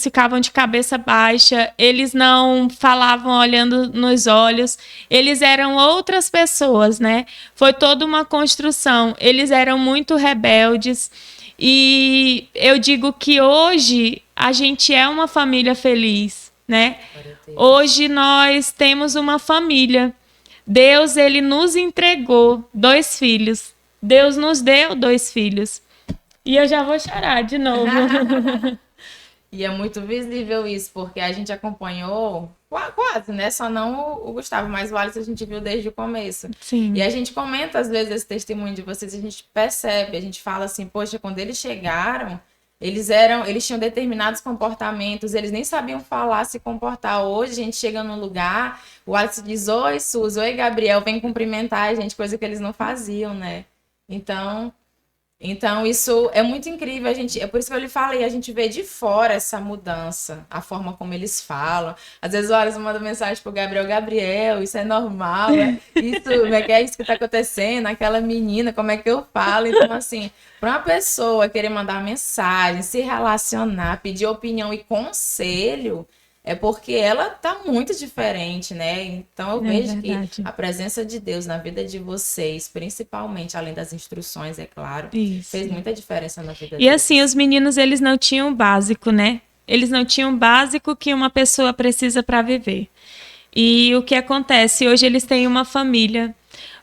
ficavam de cabeça baixa, eles não falavam olhando nos olhos, eles eram outras pessoas, né? Foi toda uma construção, eles eram muito rebeldes e eu digo que hoje a gente é uma família feliz, né? Hoje nós temos uma família. Deus, ele nos entregou 2 filhos. Deus nos deu 2 filhos. E eu já vou chorar de novo. E é muito visível isso, porque a gente acompanhou quase, né? Só não o Gustavo, mas o Alisson a gente viu desde o começo. Sim. E a gente comenta, às vezes, esse testemunho de vocês, a gente percebe, a gente fala assim, poxa, quando eles chegaram, Eles tinham determinados comportamentos, eles nem sabiam falar, se comportar. Hoje a gente chega num lugar, o Alisson diz, oi, Suzy, oi, Gabriel, vem cumprimentar a gente, coisa que eles não faziam, né? Então, isso é muito incrível, é por isso que eu lhe falei, a gente vê de fora essa mudança, a forma como eles falam. Às vezes o Alisson manda mensagem pro Gabriel, isso é normal, é isso que tá acontecendo, aquela menina, como é que eu falo? Então, assim, para uma pessoa querer mandar mensagem, se relacionar, pedir opinião e conselho, é porque ela tá muito diferente, né? Então eu vejo verdade. que a presença de Deus na vida de vocês, principalmente além das instruções, é claro, Isso. fez muita diferença na vida E deles. assim, os meninos, eles não tinham o básico, né? Eles não tinham o básico que uma pessoa precisa para viver. E o que acontece? Hoje eles têm uma família.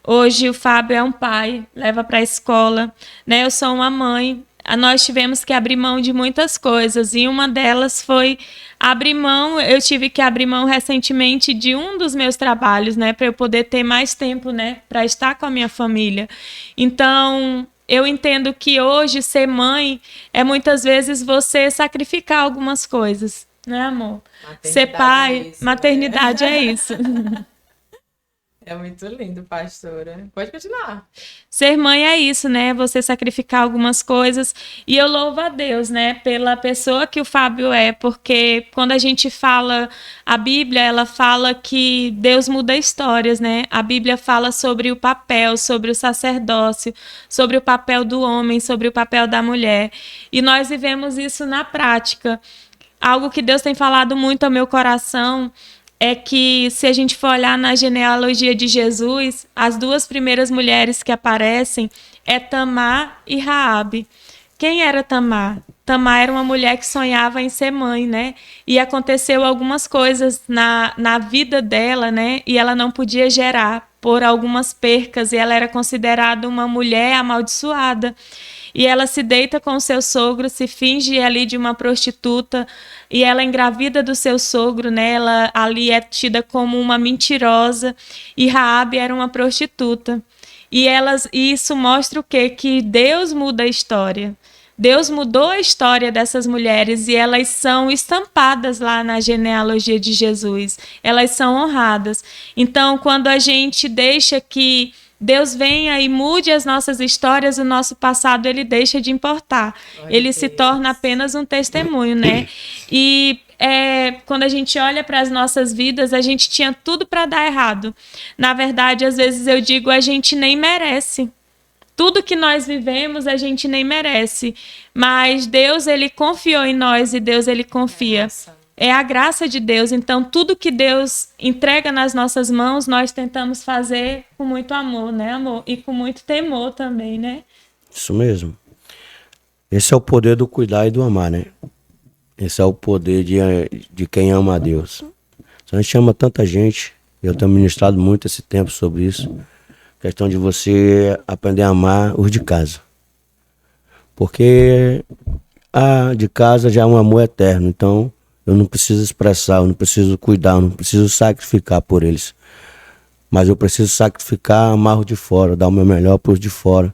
Hoje o Fábio é um pai, leva para a escola, né? Eu sou uma mãe. Nós tivemos que abrir mão de muitas coisas e uma delas foi abrir mão. Eu tive que abrir mão recentemente de um dos meus trabalhos, né, para eu poder ter mais tempo, né, para estar com a minha família. Então, eu entendo que hoje ser mãe é muitas vezes você sacrificar algumas coisas, né, amor? Ser pai, é isso, maternidade é isso. É muito lindo, pastora. Pode continuar. Ser mãe é isso, né? Você sacrificar algumas coisas. E eu louvo a Deus, né? Pela pessoa que o Fábio é. Porque quando a gente fala a Bíblia, ela fala que Deus muda histórias, né? A Bíblia fala sobre o papel, sobre o sacerdócio, sobre o papel do homem, sobre o papel da mulher. E nós vivemos isso na prática. Algo que Deus tem falado muito ao meu coração é que, se a gente for olhar na genealogia de Jesus, as duas primeiras mulheres que aparecem é Tamar e Raabe. Quem era Tamar? Tamar era uma mulher que sonhava em ser mãe, né? E aconteceu algumas coisas na vida dela, né? E ela não podia gerar por algumas percas, e ela era considerada uma mulher amaldiçoada. E ela se deita com o seu sogro, se finge ali de uma prostituta, e ela engravida do seu sogro, né? Ela ali é tida como uma mentirosa, e Raabe era uma prostituta. E isso mostra o quê? Que Deus muda a história. Deus mudou a história dessas mulheres e elas são estampadas lá na genealogia de Jesus. Elas são honradas. Então, quando a gente deixa que Deus venha e mude as nossas histórias, o nosso passado, ele deixa de importar. Ele se torna apenas um testemunho, né? E quando a gente olha para as nossas vidas, a gente tinha tudo para dar errado. Na verdade, às vezes eu digo, a gente nem merece. Tudo que nós vivemos, a gente nem merece. Mas Deus, ele confiou em nós e Deus, ele confia. É a graça de Deus. Então, tudo que Deus entrega nas nossas mãos, nós tentamos fazer com muito amor, né, amor? E com muito temor também, né? Isso mesmo. Esse é o poder do cuidar e do amar, né? Esse é o poder de quem ama a Deus. A gente ama tanta gente. Eu tenho ministrado muito esse tempo sobre isso. Questão de você aprender a amar os de casa. Porque a de casa já é um amor eterno. Então, eu não preciso expressar, eu não preciso cuidar, eu não preciso sacrificar por eles. Mas eu preciso sacrificar, amar os de fora, dar o meu melhor para os de fora.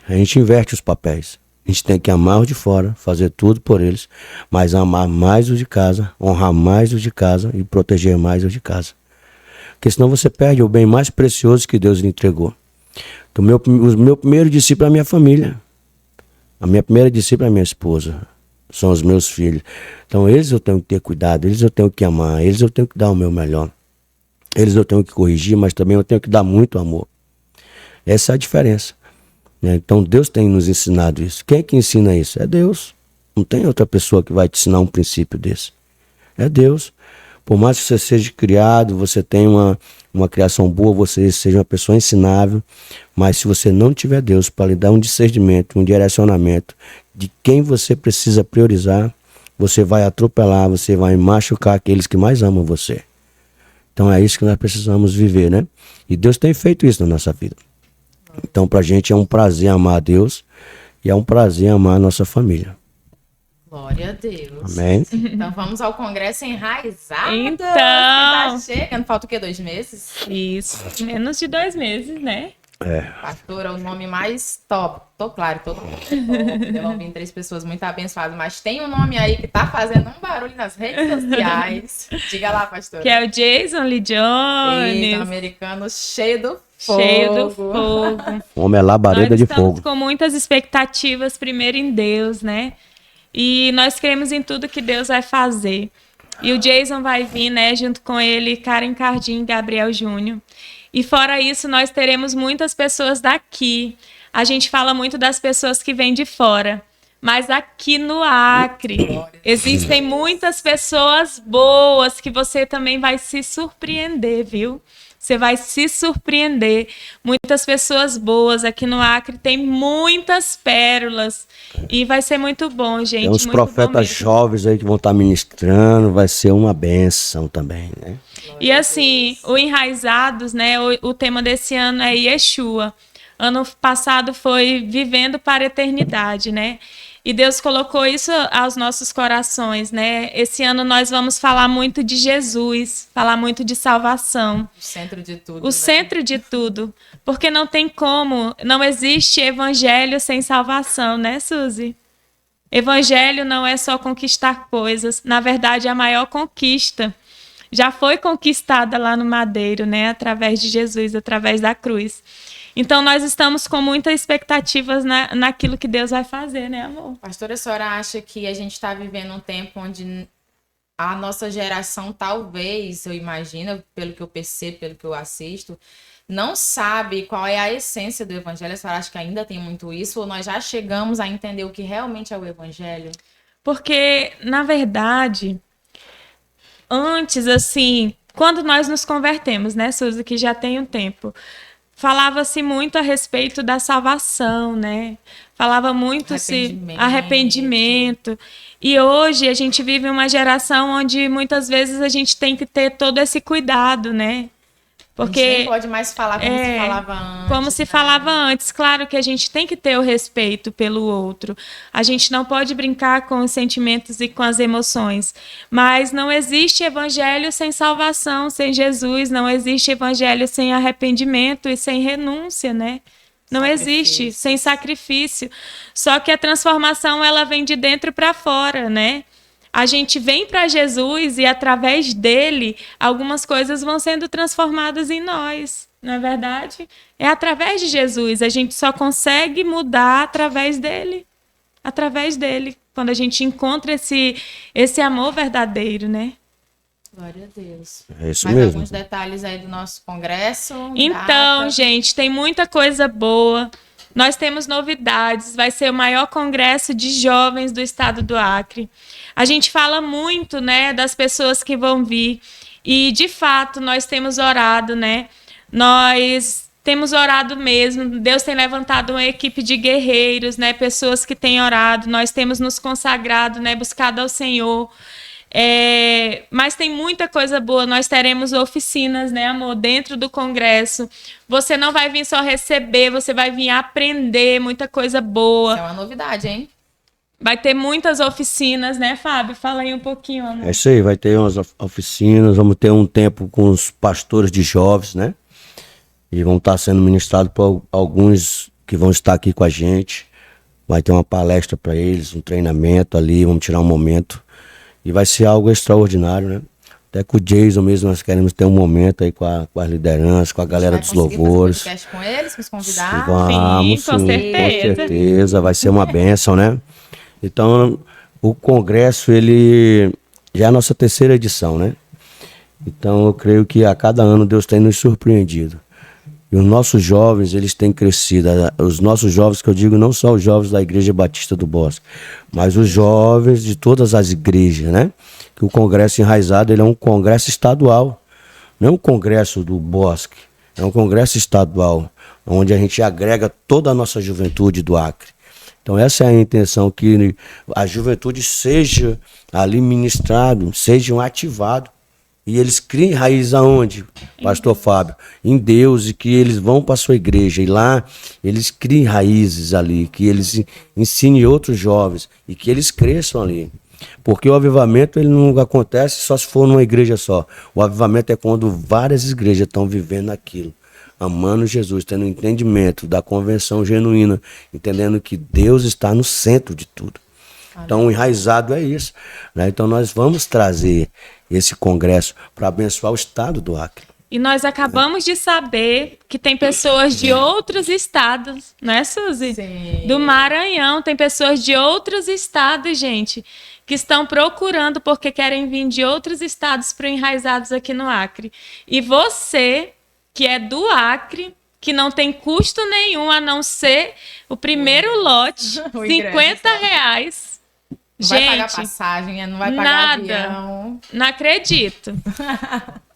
A gente inverte os papéis. A gente tem que amar os de fora, fazer tudo por eles, mas amar mais os de casa, honrar mais os de casa e proteger mais os de casa. Porque senão você perde o bem mais precioso que Deus lhe entregou. Então, o meu primeiro discípulo é a minha família. A minha primeira discípula é a minha esposa. São os meus filhos. Então, eles eu tenho que ter cuidado, eles eu tenho que amar, eles eu tenho que dar o meu melhor. Eles eu tenho que corrigir, mas também eu tenho que dar muito amor. Essa é a diferença. Então, Deus tem nos ensinado isso. Quem é que ensina isso? É Deus. Não tem outra pessoa que vai te ensinar um princípio desse. É Deus. Por mais que você seja criado, você tenha uma criação boa, você seja uma pessoa ensinável, mas se você não tiver Deus para lhe dar um discernimento, um direcionamento de quem você precisa priorizar, você vai atropelar, você vai machucar aqueles que mais amam você. Então é isso que nós precisamos viver, né? E Deus tem feito isso na nossa vida. Então pra gente é um prazer amar a Deus e é um prazer amar a nossa família. Glória a Deus. Amém. Então vamos ao Congresso Enraizado. Então. Que tá chegando. Falta o quê? 2 meses? Isso. Menos de 2 meses, né? Pastor é o nome mais top. Tô claro, todo mundo é top. Vão vir 3 pessoas muito abençoadas, mas tem um nome aí que tá fazendo um barulho nas redes sociais. Diga lá, pastor. Que é o Jason Lee Jones. Eita, americano cheio do fogo. Cheio do fogo. O homem é labareda Nós de estamos fogo. com muitas expectativas, primeiro em Deus, né? E nós cremos em tudo que Deus vai fazer. E o Jason vai vir, né, junto com ele, Karen Cardim e Gabriel Júnior. E fora isso, nós teremos muitas pessoas daqui. A gente fala muito das pessoas que vêm de fora. Mas aqui no Acre, existem muitas pessoas boas que você também vai se surpreender, viu? Você vai se surpreender. Muitas pessoas boas aqui no Acre, tem muitas pérolas. E vai ser muito bom, gente. Tem uns muito bom profetas mesmo. jovens aí que vão estar ministrando, vai ser uma bênção também, né? E assim, o Enraizados, né? O tema desse ano é Yeshua. Ano passado foi Vivendo para a Eternidade, né? E Deus colocou isso aos nossos corações, né? Esse ano nós vamos falar muito de Jesus, falar muito de salvação. O centro de tudo. O centro de tudo. Porque não tem como, não existe evangelho sem salvação, né, Suzy? Evangelho não é só conquistar coisas. Na verdade, a maior conquista já foi conquistada lá no madeiro, né? Através de Jesus, através da cruz. Então, nós estamos com muitas expectativas naquilo que Deus vai fazer, né, amor? Pastora, a senhora acha que a gente está vivendo um tempo onde a nossa geração, talvez, eu imagino, pelo que eu percebo, pelo que eu assisto, não sabe qual é a essência do evangelho? A senhora acha que ainda tem muito isso? Ou nós já chegamos a entender o que realmente é o evangelho? Porque, na verdade, antes, assim, quando nós nos convertemos, né, Suzy, que já tem um tempo, falava-se muito a respeito da salvação, né? Falava muito arrependimento. E hoje a gente vive uma geração onde muitas vezes a gente tem que ter todo esse cuidado, né? Porque a gente nem pode mais falar como se falava antes. Como se falava antes. Claro que a gente tem que ter o respeito pelo outro. A gente não pode brincar com os sentimentos e com as emoções. Mas não existe evangelho sem salvação, sem Jesus. Não existe evangelho sem arrependimento e sem renúncia, né? Não existe, sem sacrifício. Só que a transformação, ela vem de dentro para fora, né? A gente vem para Jesus e, através dele, algumas coisas vão sendo transformadas em nós, não é verdade? É através de Jesus. A gente só consegue mudar através dele. Através dele. Quando a gente encontra esse amor verdadeiro, né? Glória a Deus. É isso Mais mesmo. alguns detalhes aí do nosso congresso? Então, data? gente, tem muita coisa boa. Nós temos novidades. Vai ser o maior congresso de jovens do estado do Acre. A gente fala muito, né, das pessoas que vão vir. E, de fato, nós temos orado, né? Nós temos orado mesmo. Deus tem levantado uma equipe de guerreiros, né? Pessoas que têm orado. Nós temos nos consagrado, né? Buscado ao Senhor. Mas tem muita coisa boa. Nós teremos oficinas, né, amor, dentro do congresso. Você não vai vir só receber, você vai vir aprender muita coisa boa. Isso é uma novidade, hein? Vai ter muitas oficinas, né, Fábio? Fala aí um pouquinho, amor. É isso aí, vai ter umas oficinas, vamos ter um tempo com os pastores de jovens, né? E vão estar sendo ministrados por alguns que vão estar aqui com a gente. Vai ter uma palestra para eles, um treinamento ali, vamos tirar um momento. E vai ser algo extraordinário, né? Até com o Jason mesmo, nós queremos ter um momento aí com as lideranças, com a galera dos louvores. Fazer podcast com eles, com os convidados? Vamos, Sim, com certeza. com certeza, vai ser uma bênção, né? Então, o congresso, ele já é a nossa 3ª edição, né? Então, eu creio que a cada ano Deus tem nos surpreendido. E os nossos jovens, eles têm crescido. Os nossos jovens, que eu digo, não só os jovens da Igreja Batista do Bosque, mas os jovens de todas as igrejas, né? Que o Congresso Enraizado, ele é um congresso estadual, não é um congresso do Bosque, é um congresso estadual, onde a gente agrega toda a nossa juventude do Acre. Então essa é a intenção, que a juventude seja ali ministrado, sejam ativados. E eles criem raiz aonde, pastor Fábio? Em Deus, e que eles vão para a sua igreja. E lá eles criem raízes ali, que eles ensinem outros jovens e que eles cresçam ali. Porque o avivamento, ele não acontece só se for numa igreja só. O avivamento é quando várias igrejas estão vivendo aquilo. amando Jesus, tendo um entendimento da convenção genuína, entendendo que Deus está no centro de tudo. Então, o enraizado é isso, né? Então, nós vamos trazer esse congresso para abençoar o estado do Acre. E nós acabamos de saber que tem pessoas de outros estados, né, Suzy? Sim. Do Maranhão, tem pessoas de outros estados, gente, que estão procurando porque querem vir de outros estados para enraizados aqui no Acre. E você, que é do Acre, que não tem custo nenhum a não ser o primeiro lote, O ingresso, R$50. Não vai pagar Gente, passagem, não vai pagar nada. avião. Não acredito.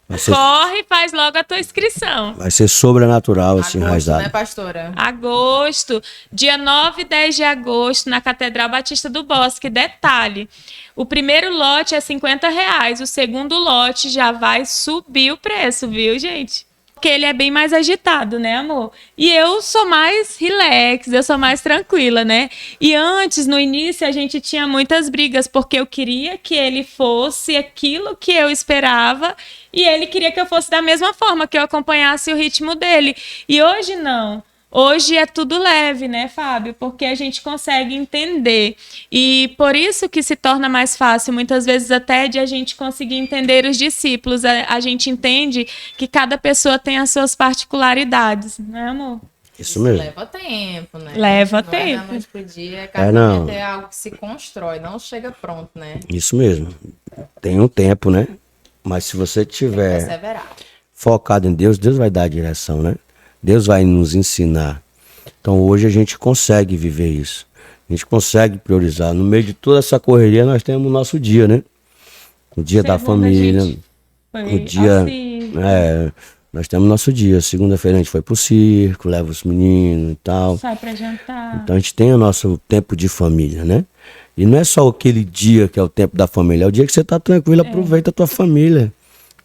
Vai ser, Corre e faz logo a tua inscrição. vai ser sobrenatural esse Agosto, enraizado. né, pastora? Agosto, dia 9 e 10 de agosto, na Catedral Batista do Bosque. Detalhe, o primeiro lote é R$50, o segundo lote já vai subir o preço, viu, gente? Porque ele é bem mais agitado, né, amor? E eu sou mais relax, eu sou mais tranquila, né? E antes, no início, a gente tinha muitas brigas, porque eu queria que ele fosse aquilo que eu esperava e ele queria que eu fosse da mesma forma, que eu acompanhasse o ritmo dele. E hoje não. Hoje é tudo leve, né, Fábio? Porque a gente consegue entender. E por isso que se torna mais fácil, muitas vezes até de a gente conseguir entender os discípulos. A gente entende que cada pessoa tem as suas particularidades, né, amor? Isso mesmo. Leva tempo, né? Leva Não é tempo. da noite pro dia, não. casamento é algo que se constrói, não chega pronto, né? Isso mesmo. Tem um tempo, né? Mas se você Tem que tiver perseverar. focado em Deus, Deus vai dar a direção, né? Deus vai nos ensinar. Então hoje a gente consegue viver isso. A gente consegue priorizar. No meio de toda essa correria, nós temos o nosso dia, né? O dia da Segunda, família. gente, foi O dia. assim. Nós temos nosso dia. Segunda-feira a gente foi pro circo, leva os meninos e tal. Sai pra jantar. Então a gente tem o nosso tempo de família, né? E não é só aquele dia que é o tempo da família, é o dia que você tá tranquilo, aproveita a tua família.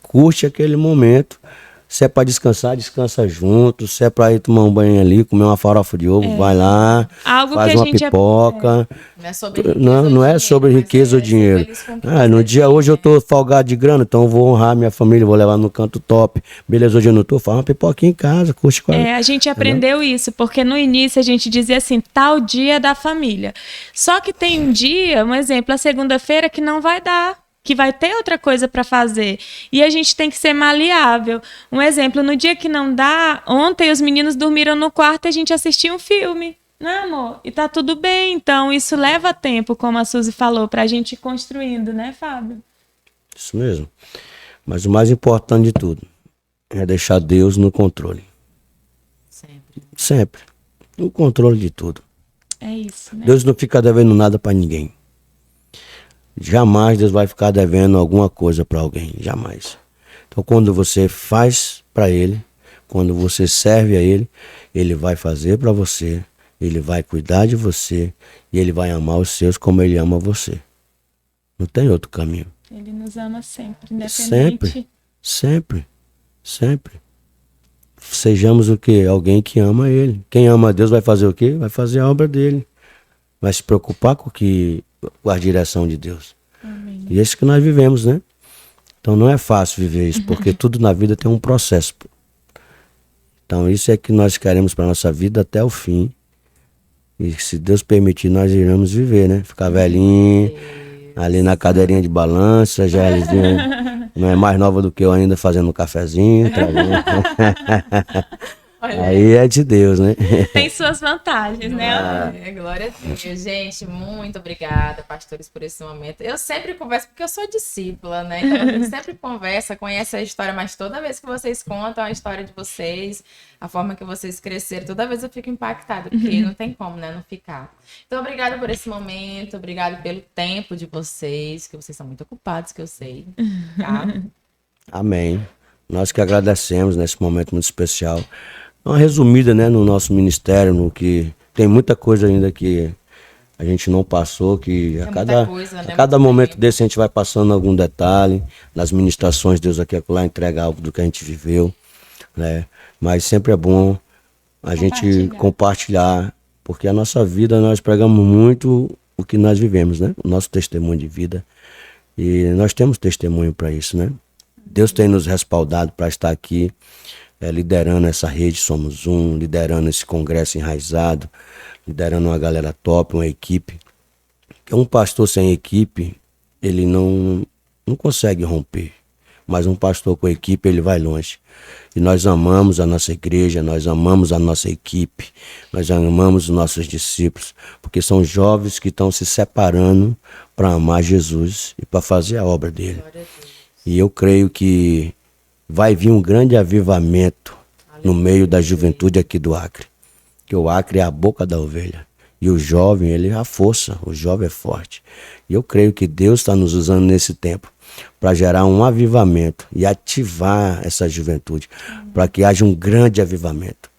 Curte aquele momento. Se é pra descansar, descansa junto. Se é pra ir tomar um banho ali, comer uma farofa de ovo, vai lá. Algo faz que a uma gente pipoca. Não é sobre riqueza Não, ou não é dinheiro, sobre mas riqueza ou ser dinheiro. feliz com o que No você dia tem, hoje eu né? tô folgado de grana, então eu vou honrar minha família, vou levar no canto top. Beleza, hoje eu não tô, faz uma pipoquinha em casa, curte com A gente aprendeu isso, porque no início a gente dizia assim, tal dia da família. Só que tem um dia, um exemplo, a segunda-feira que não vai dar, que vai ter outra coisa para fazer. E a gente tem que ser maleável. Um exemplo, no dia que não dá, ontem os meninos dormiram no quarto e a gente assistiu um filme, né, amor? E tá tudo bem. Então, isso leva tempo, como a Suzy falou, pra gente ir construindo, né, Fábio? Isso mesmo. Mas o mais importante de tudo é deixar Deus no controle. Sempre. Sempre. No controle de tudo. É isso, né? Deus não fica devendo nada para ninguém. Jamais Deus vai ficar devendo alguma coisa para alguém. Jamais. Então, quando você faz para Ele, quando você serve a Ele, Ele vai fazer para você, Ele vai cuidar de você e Ele vai amar os seus como Ele ama você. Não tem outro caminho. Ele nos ama sempre, independente. Sempre, sempre, sempre. Sejamos o quê? Alguém que ama Ele. Quem ama a Deus vai fazer o quê? Vai fazer a obra dele. Vai se preocupar com a direção de Deus. Amém. E é isso que nós vivemos, né? Então não é fácil viver isso, porque tudo na vida tem um processo. Então isso é que nós queremos para nossa vida até o fim. E se Deus permitir, nós iremos viver, né? Ficar velhinho, ali na cadeirinha de balança, já não é mais nova do que eu ainda fazendo um cafezinho. Aí é de Deus, né? Tem suas vantagens, né, amor? Glória a Deus. Gente, muito obrigada, pastores, por esse momento. Eu sempre converso, porque eu sou discípula, né? Então a gente sempre conversa, conhece a história, mas toda vez que vocês contam a história de vocês, a forma que vocês cresceram, toda vez eu fico impactada, porque não tem como, né, não ficar. Então, obrigada por esse momento, obrigada pelo tempo de vocês, que vocês são muito ocupados, que eu sei, tá? Amém. Nós que agradecemos nesse momento muito especial. Uma resumida, né, no nosso ministério, no que tem muita coisa ainda que a gente não passou, que a cada momento desse a gente vai passando algum detalhe, nas ministrações Deus aqui e acolá entrega algo do que a gente viveu, né? Mas sempre é bom a gente compartilhar, porque a nossa vida nós pregamos muito o que nós vivemos, né? O nosso testemunho de vida. E nós temos testemunho para isso, né? Deus tem nos respaldado para estar aqui. liderando essa rede Somos Um, liderando esse congresso enraizado, liderando uma galera top, uma equipe. Porque um pastor sem equipe, ele não consegue romper. Mas um pastor com equipe, ele vai longe. E nós amamos a nossa igreja, nós amamos a nossa equipe, nós amamos os nossos discípulos, porque são jovens que estão se separando para amar Jesus e para fazer a obra dele. E eu creio que vai vir um grande avivamento no meio da juventude aqui do Acre. Que o Acre é a boca da ovelha. E o jovem, ele é a força, o jovem é forte. E eu creio que Deus está nos usando nesse tempo para gerar um avivamento e ativar essa juventude, para que haja um grande avivamento,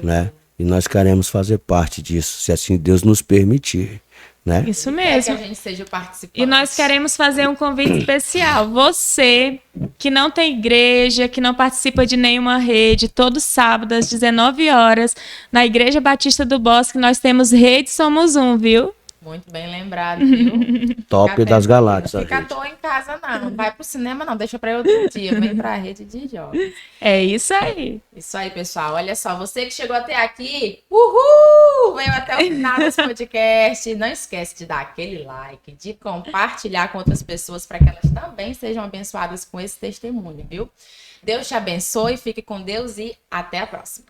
né? E nós queremos fazer parte disso, se assim Deus nos permitir, né? Isso Que mesmo. a gente seja o participante. E nós queremos fazer um convite especial. Você que não tem igreja, que não participa de nenhuma rede, todo sábado às 19 horas, na Igreja Batista do Bosque, nós temos Rede Somos Um, viu? Muito bem lembrado, viu? Top Fica das atento. galáxias, Fica à gente. toa em casa, não. Não vai pro cinema, não. Deixa pra outro dia. Vem pra rede de jovens. É isso aí. Isso aí, pessoal. Olha só, você que chegou até aqui, uhul! Veio até o final desse podcast. Não esquece de dar aquele like, de compartilhar com outras pessoas para que elas também sejam abençoadas com esse testemunho, viu? Deus te abençoe, fique com Deus e até a próxima.